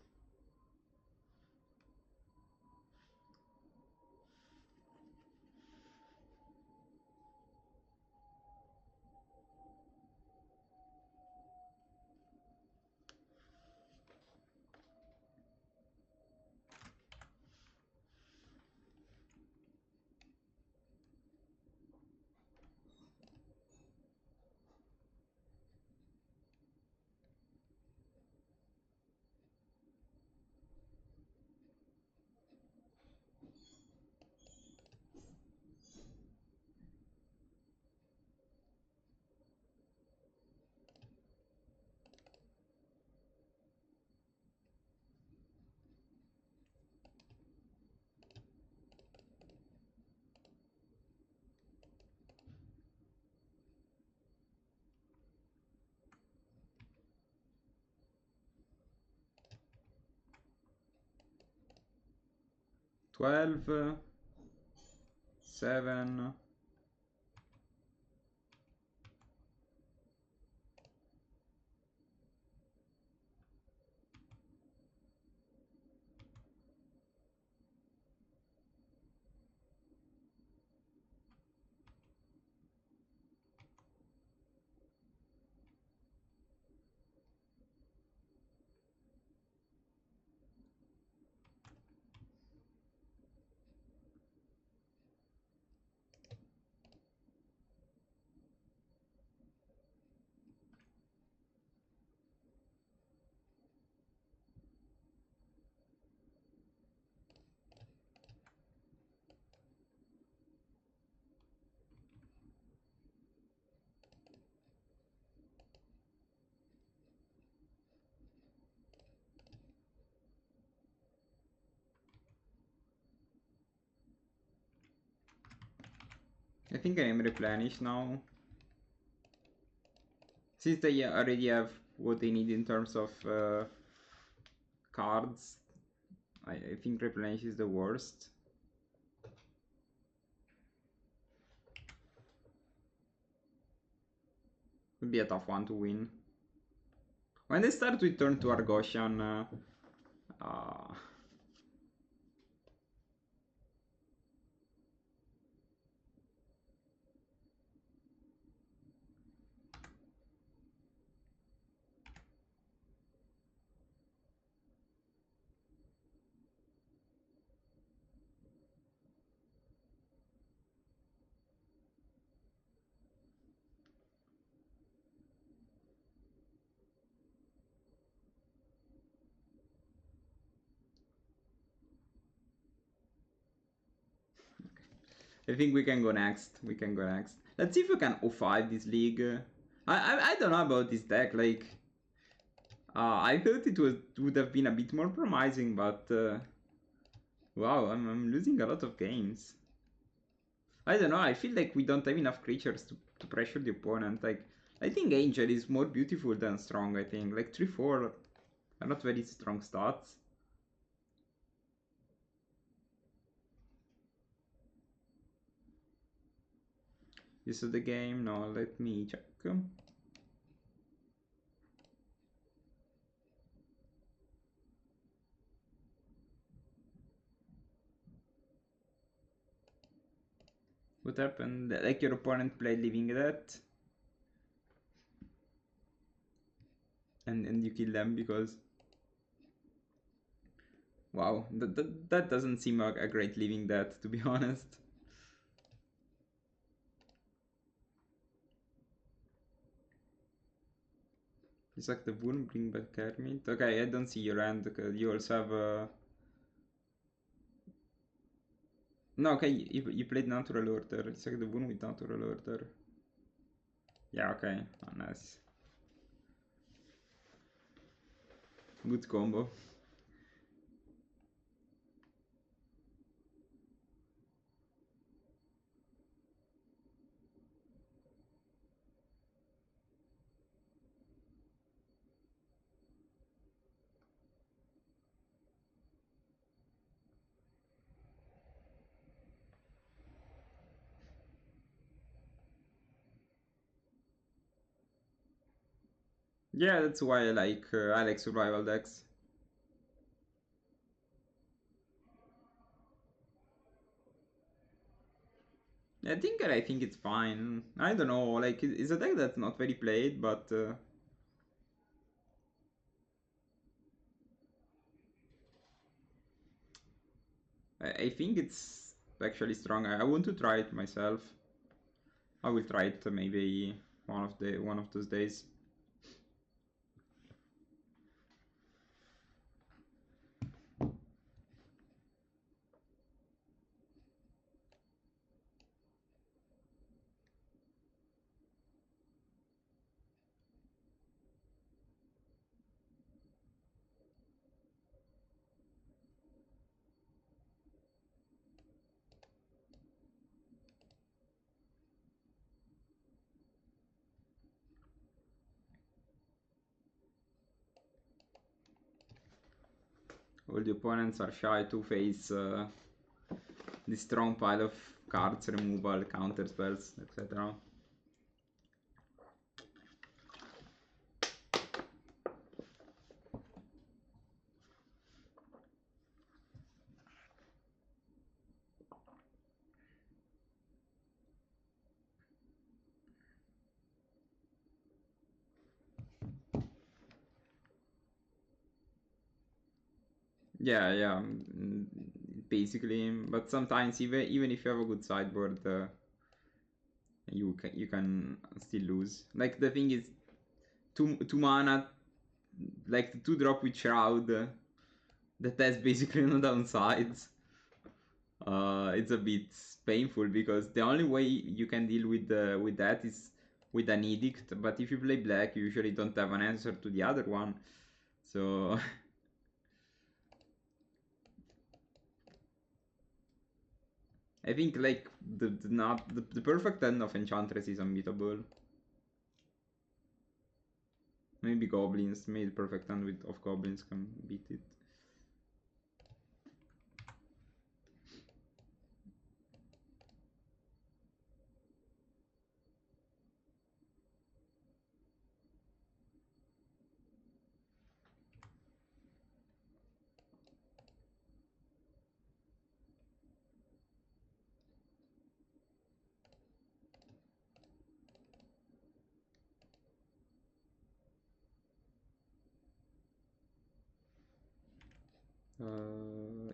$12, 7. I think I am replenished now. Since they already have what they need in terms of cards, I think replenish is the worst. Would be a tough one to win. When they start with turn to Argosian, I think we can go next. Let's see if we can 05 this league. I don't know about this deck. Like, I thought it would have been a bit more promising, but wow, I'm losing a lot of games. I don't know. I feel like we don't have enough creatures to pressure the opponent. Like, I think Angel is more beautiful than strong. I think like 3-4 are not very strong stats. You saw the game? No, let me check. What happened? Like your opponent played Living Death? And you kill them because... Wow, that doesn't seem a great Living Death, to be honest. You suck the wound, bring back Kermit. Okay, I don't see your hand because you also have a... No, okay, you played Natural Order. You suck the wound with Natural Order. Yeah, okay, oh, nice. Good combo. Yeah, that's why I like survival decks. I think it's fine. I don't know, like it's a deck that's not very played, but I think it's actually strong. I want to try it myself. I will try it maybe one of those days. All the opponents are shy to face this strong pile of cards, removal, counter spells, etc. Yeah, yeah, basically. But sometimes even if you have a good sideboard, you can still lose. Like the thing is, two mana, like the 2-drop with Shroud, that has basically no downsides. It's a bit painful because the only way you can deal with that is with an edict. But if you play black, you usually don't have an answer to the other one. So I think like the perfect end of Enchantress is unbeatable. Maybe goblins, maybe the perfect end of goblins can beat it.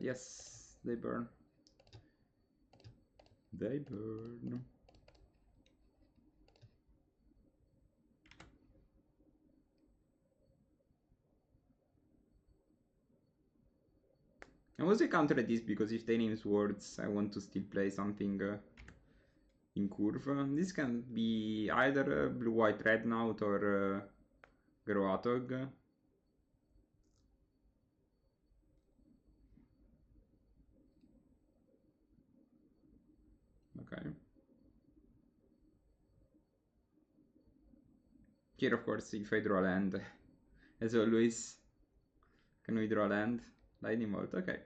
Yes, they burn. They burn. I was counter at this because if they name swords, I want to still play something in curve. This can be either blue, white, red Note or Groatog. Okay. Here, of course, if I draw land, as always, can we draw land? Lightning Bolt, okay.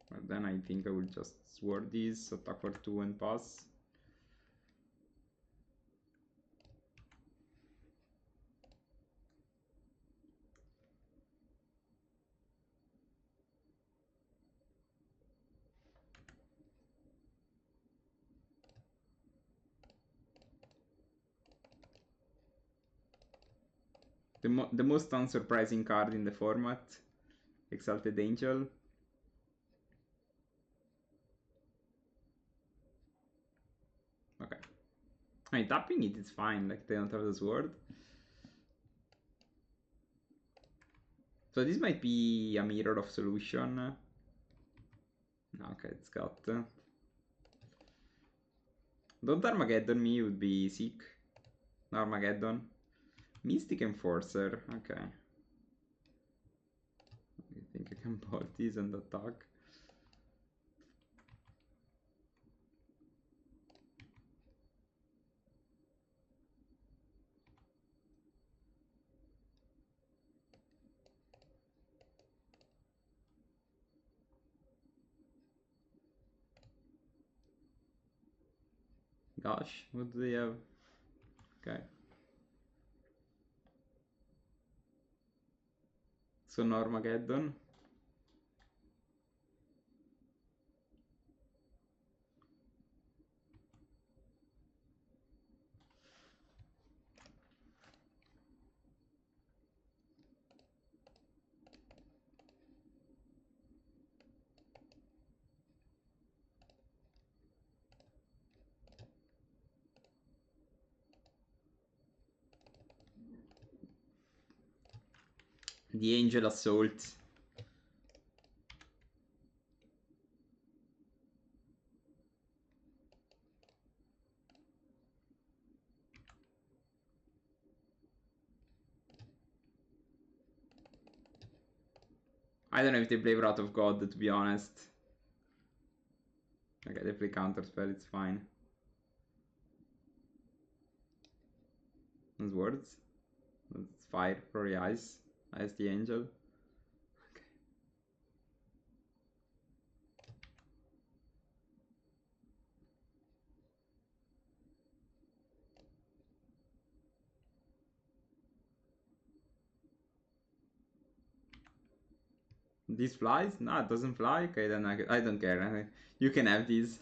Well, then I think I will just sword these, attack for 2 and pass. The most unsurprising card in the format, Exalted Angel. Okay. I mean, tapping it is fine, like they don't have the sword. So this might be a mirror of solution. Okay, it's got... Don't Armageddon me would be sick. Armageddon. Mystic Enforcer, okay. I think I can bolt these and attack. Gosh, what do they have? Okay. Sono Armageddon. The Angel Assault. I don't know if they play Wrath of God, to be honest. Okay, they play Counterspell, it's fine. Those words. That's fire, Rory Ice. Ice the Angel. Okay. This flies? No, it doesn't fly. Okay, then I don't care. You can have these.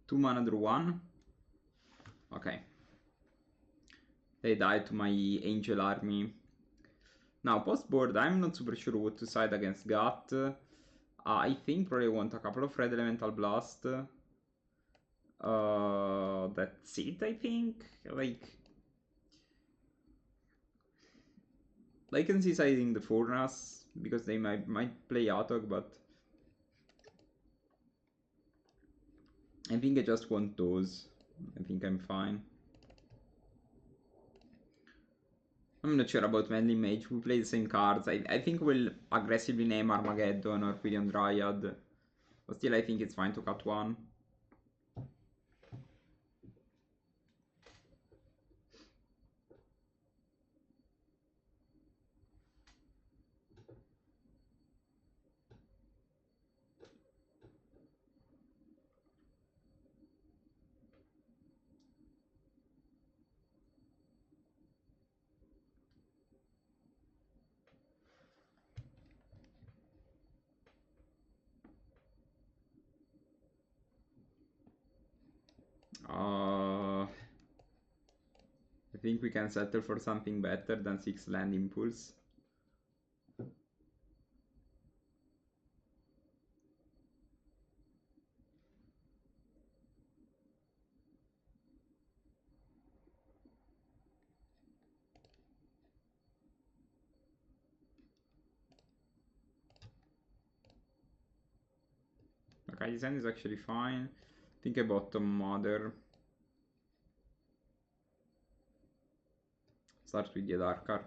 Two mana, draw one. Okay. They died to my Angel army. Now, post board, I'm not super sure what to side against Gut. I think probably want a couple of Red Elemental Blast. That's it, I think. I can see siding the Furnace because they might play Atog, but I think I just want those. I think I'm fine. I'm not sure about Manly Mage. We play the same cards. I think we'll aggressively name Armageddon or Pillion Dryad. But still, I think it's fine to cut one. I think we can settle for something better than 6 land impulse. Okay, this end is actually fine. Think about the Mother. Start with the Darkar.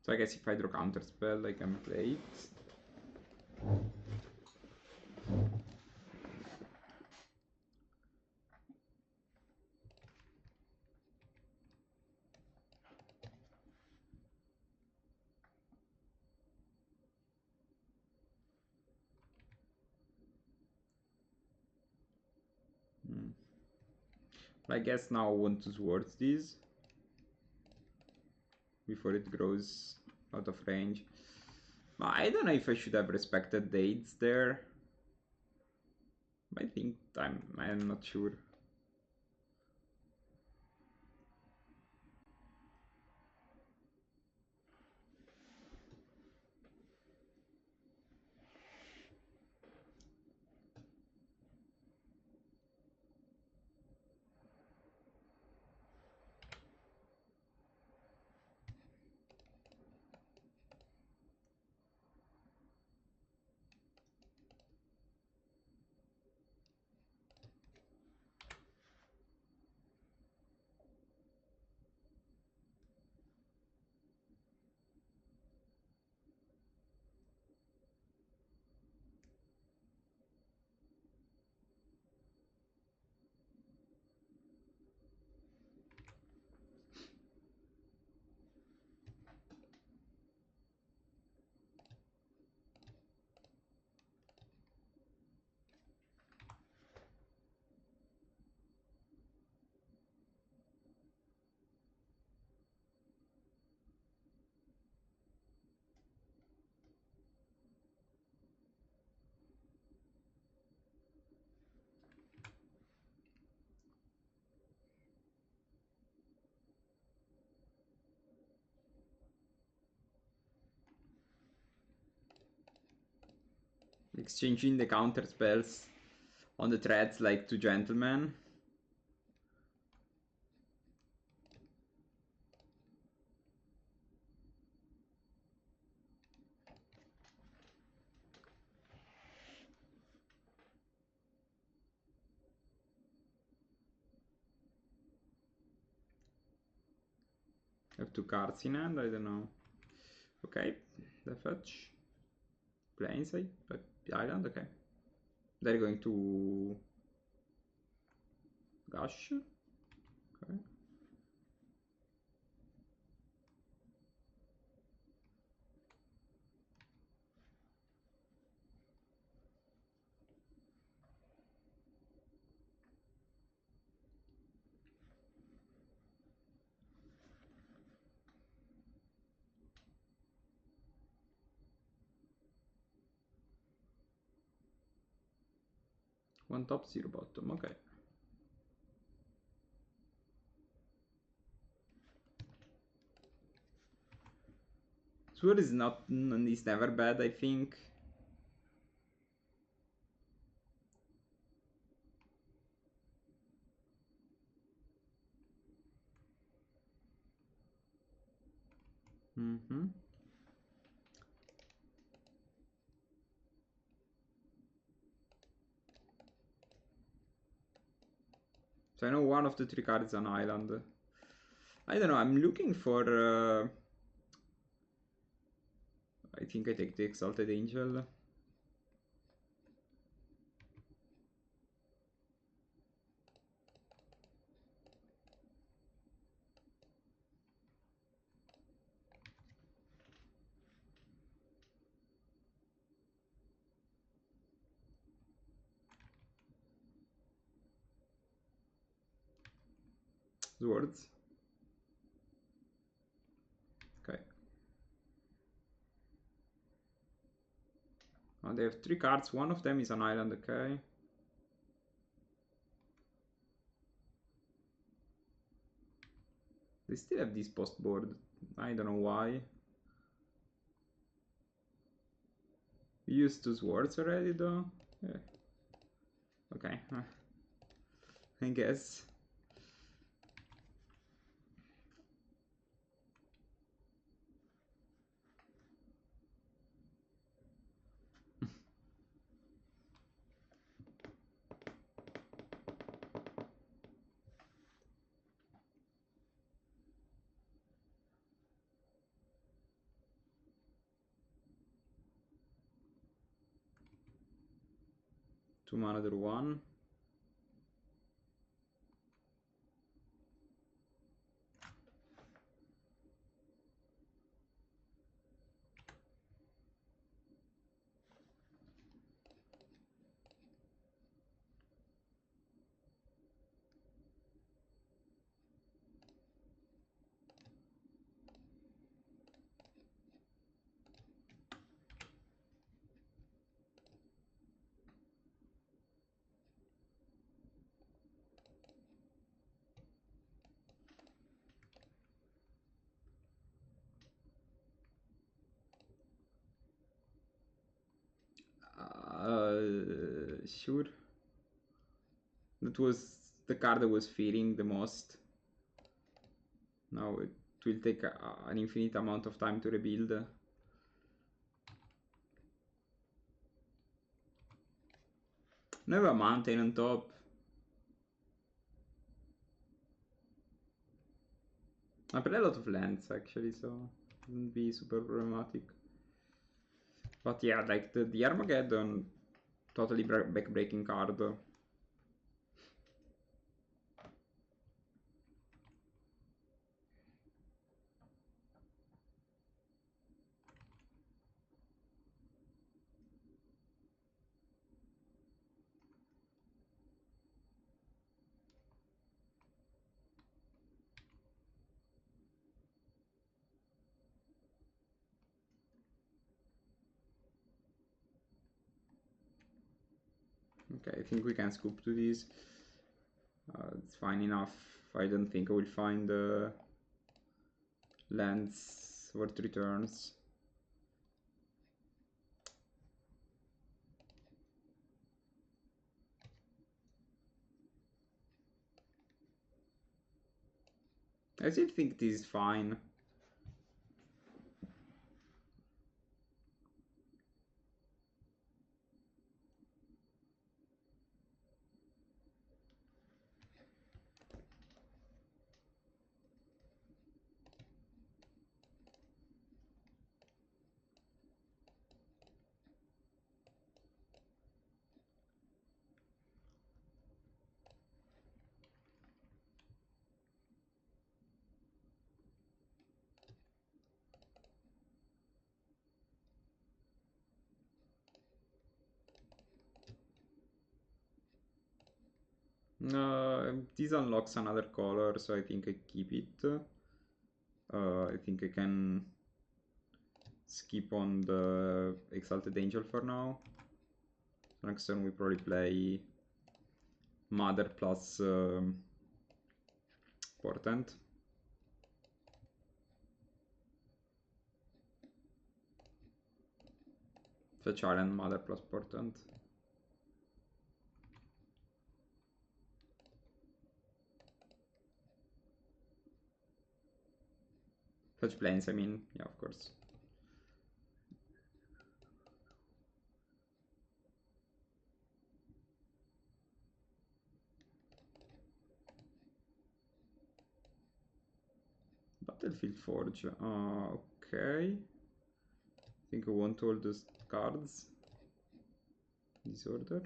So I guess if I draw Counterspell, I can play it. I guess now I want to swords this before it grows out of range. I don't know if I should have respected dates there. I think I'm not sure. Exchanging the counter spells on the threads like two gentlemen. Have two cards in hand, I don't know. Okay, the fetch. Play inside the island, okay. They're going to gush. Okay. One top, zero bottom, okay. Sword is never bad, I think. Mm-hmm. So I know one of the three cards is on island. I don't know, I'm looking for... I think I take the Exalted Angel. Swords. Okay. Oh, they have three cards, one of them is on island, okay. They still have this post board. I don't know why. We used two swords already though. Yeah. Okay. I guess. Two mana, draw one. Sure. That was the card I was fearing the most. Now it will take an infinite amount of time to rebuild. Now I have a mountain on top. I play a lot of lands actually, so it wouldn't be super problematic. But yeah, like the Armageddon, totally back-breaking card. Okay, I think we can scoop to this. It's fine enough. I don't think I will find lands worth returns. I still think this is fine. This unlocks another color, so I think I keep it. I think I can skip on the Exalted Angel for now. Next turn we probably play Mother plus Portent. Fetch Island, Mother plus Portent. Fetch Plains, I mean, yeah, of course. Battlefield Forge, okay. I think I want all those cards. Disorder.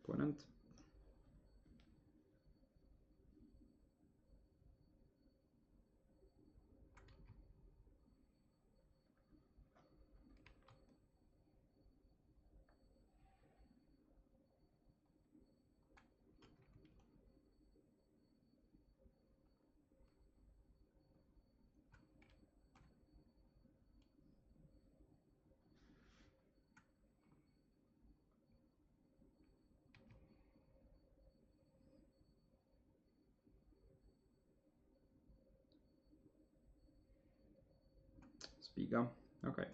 Opponent. Spiga. Okay.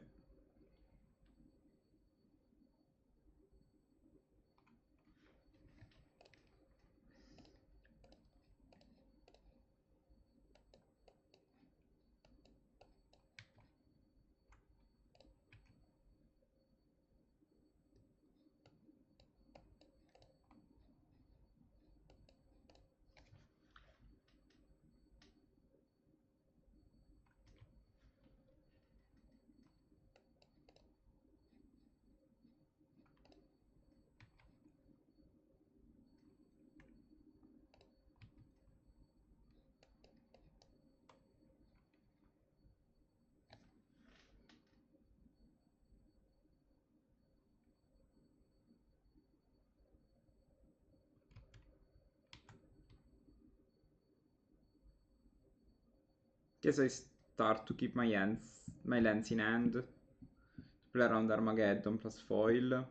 Guess I start to keep my lands in hand. Play around Armageddon plus foil.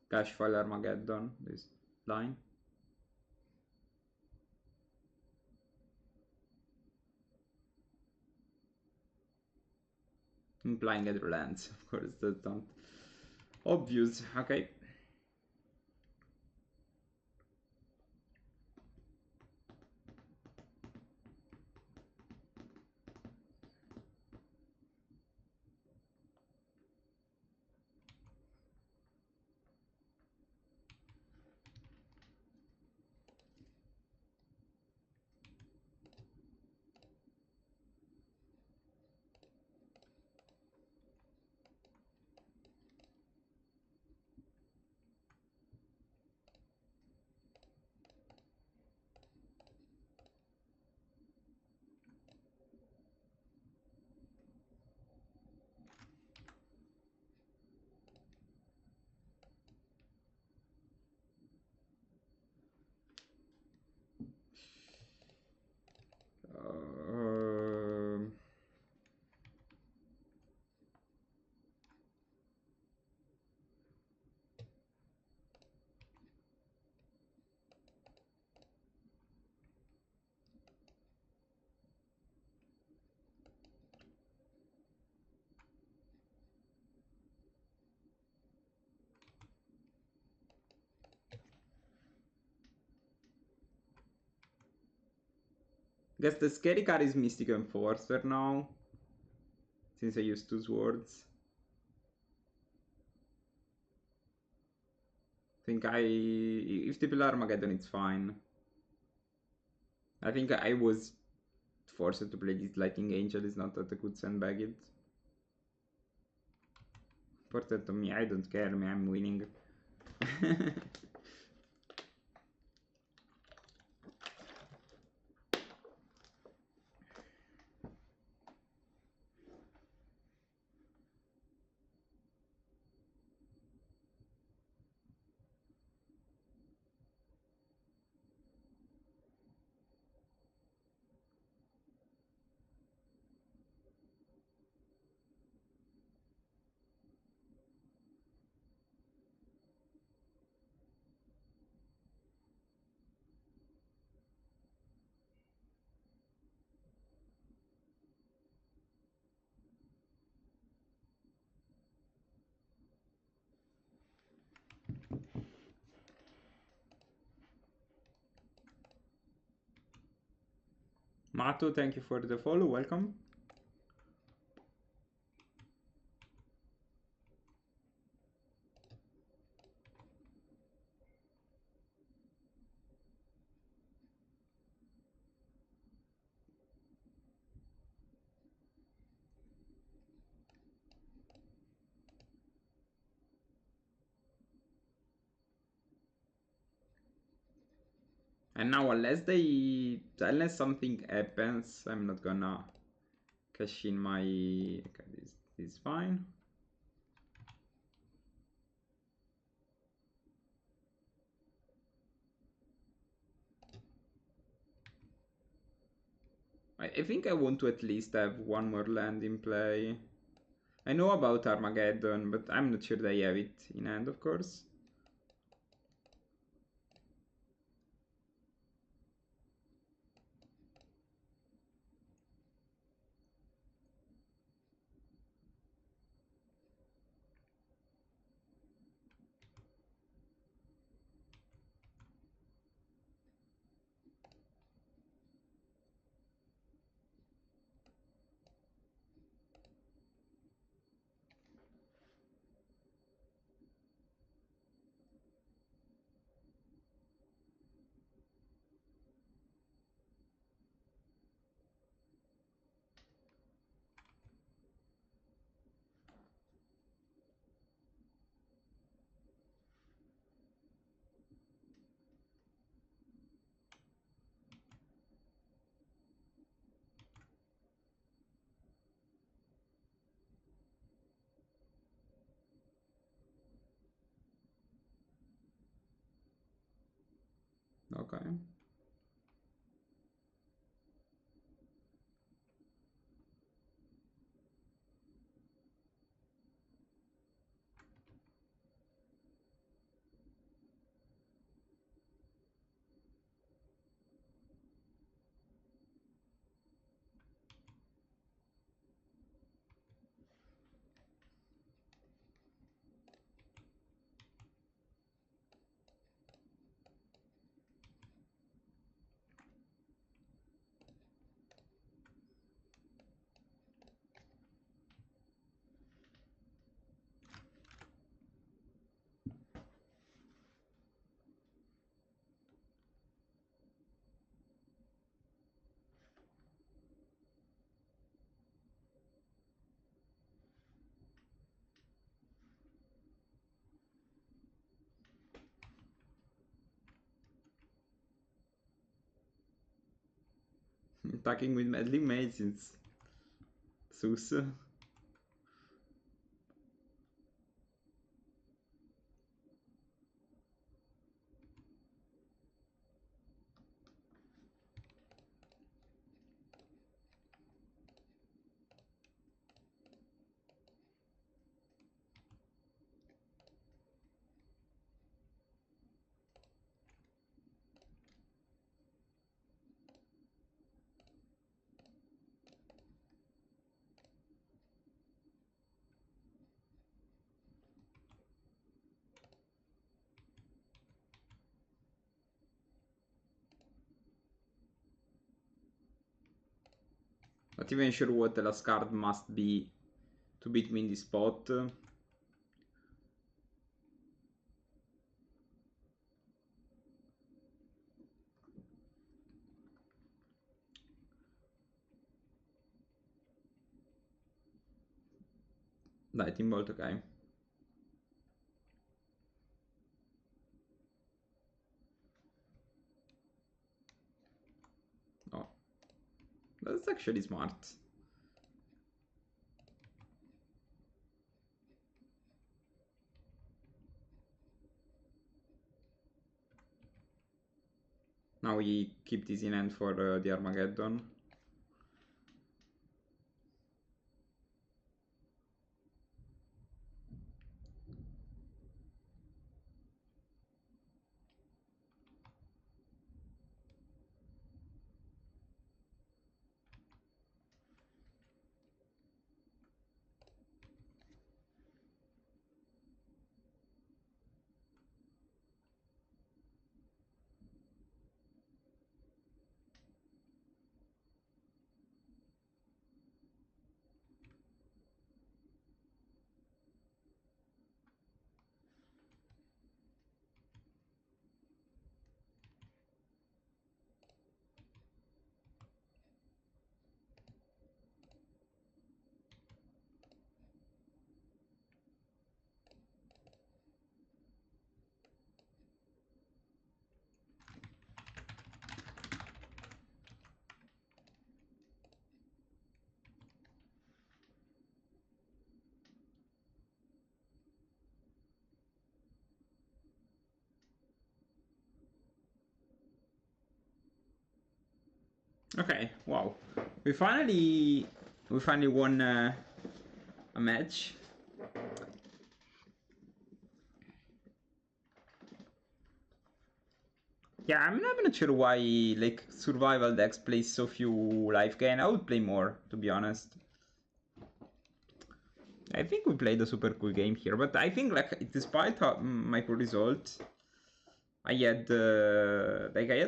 Cash foil Armageddon, this line. Implying other lands, of course, that's not obvious. Okay. Guess the scary card is Mystic Enforcer now, since I used 2 swords. Think if they play Armageddon, it's fine. I think I was forced to play this Lightning Angel, is not that I could sandbag it. Important to me, I don't care, me, I'm winning. Mato, thank you for the follow, welcome. And now, unless something happens, I'm not gonna cash in my. Okay, this is fine. I think I want to at least have one more land in play. I know about Armageddon, but I'm not sure they have it in hand, of course. Okay. attacking with Meddling Mage since Sus. Not even sure what the last card must be to beat me in this spot. Lightning Bolt, ok. Oh. That's actually smart. Now we keep this in hand for the Armageddon. Okay, wow. We finally won a match. Yeah, I'm not sure why like survival decks play so few life gain. I would play more, to be honest. I think we played a super cool game here, but I think like despite my poor result, I had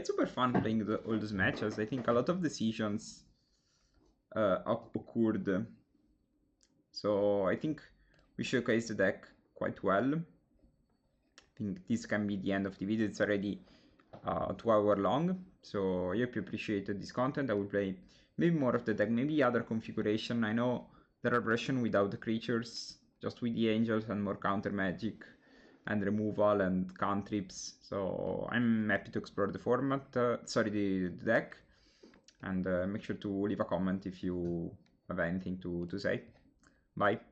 super fun playing all those matches. I think a lot of decisions occurred, so I think we showcased the deck quite well. I think this can be the end of the video. It's already 2 hours long, so I hope you appreciated this content. I will play maybe more of the deck, maybe other configuration. I know there are versions without the creatures, just with the angels and more counter magic and removal and cantrips. So I'm happy to explore the format, the deck, and make sure to leave a comment if you have anything to say. Bye.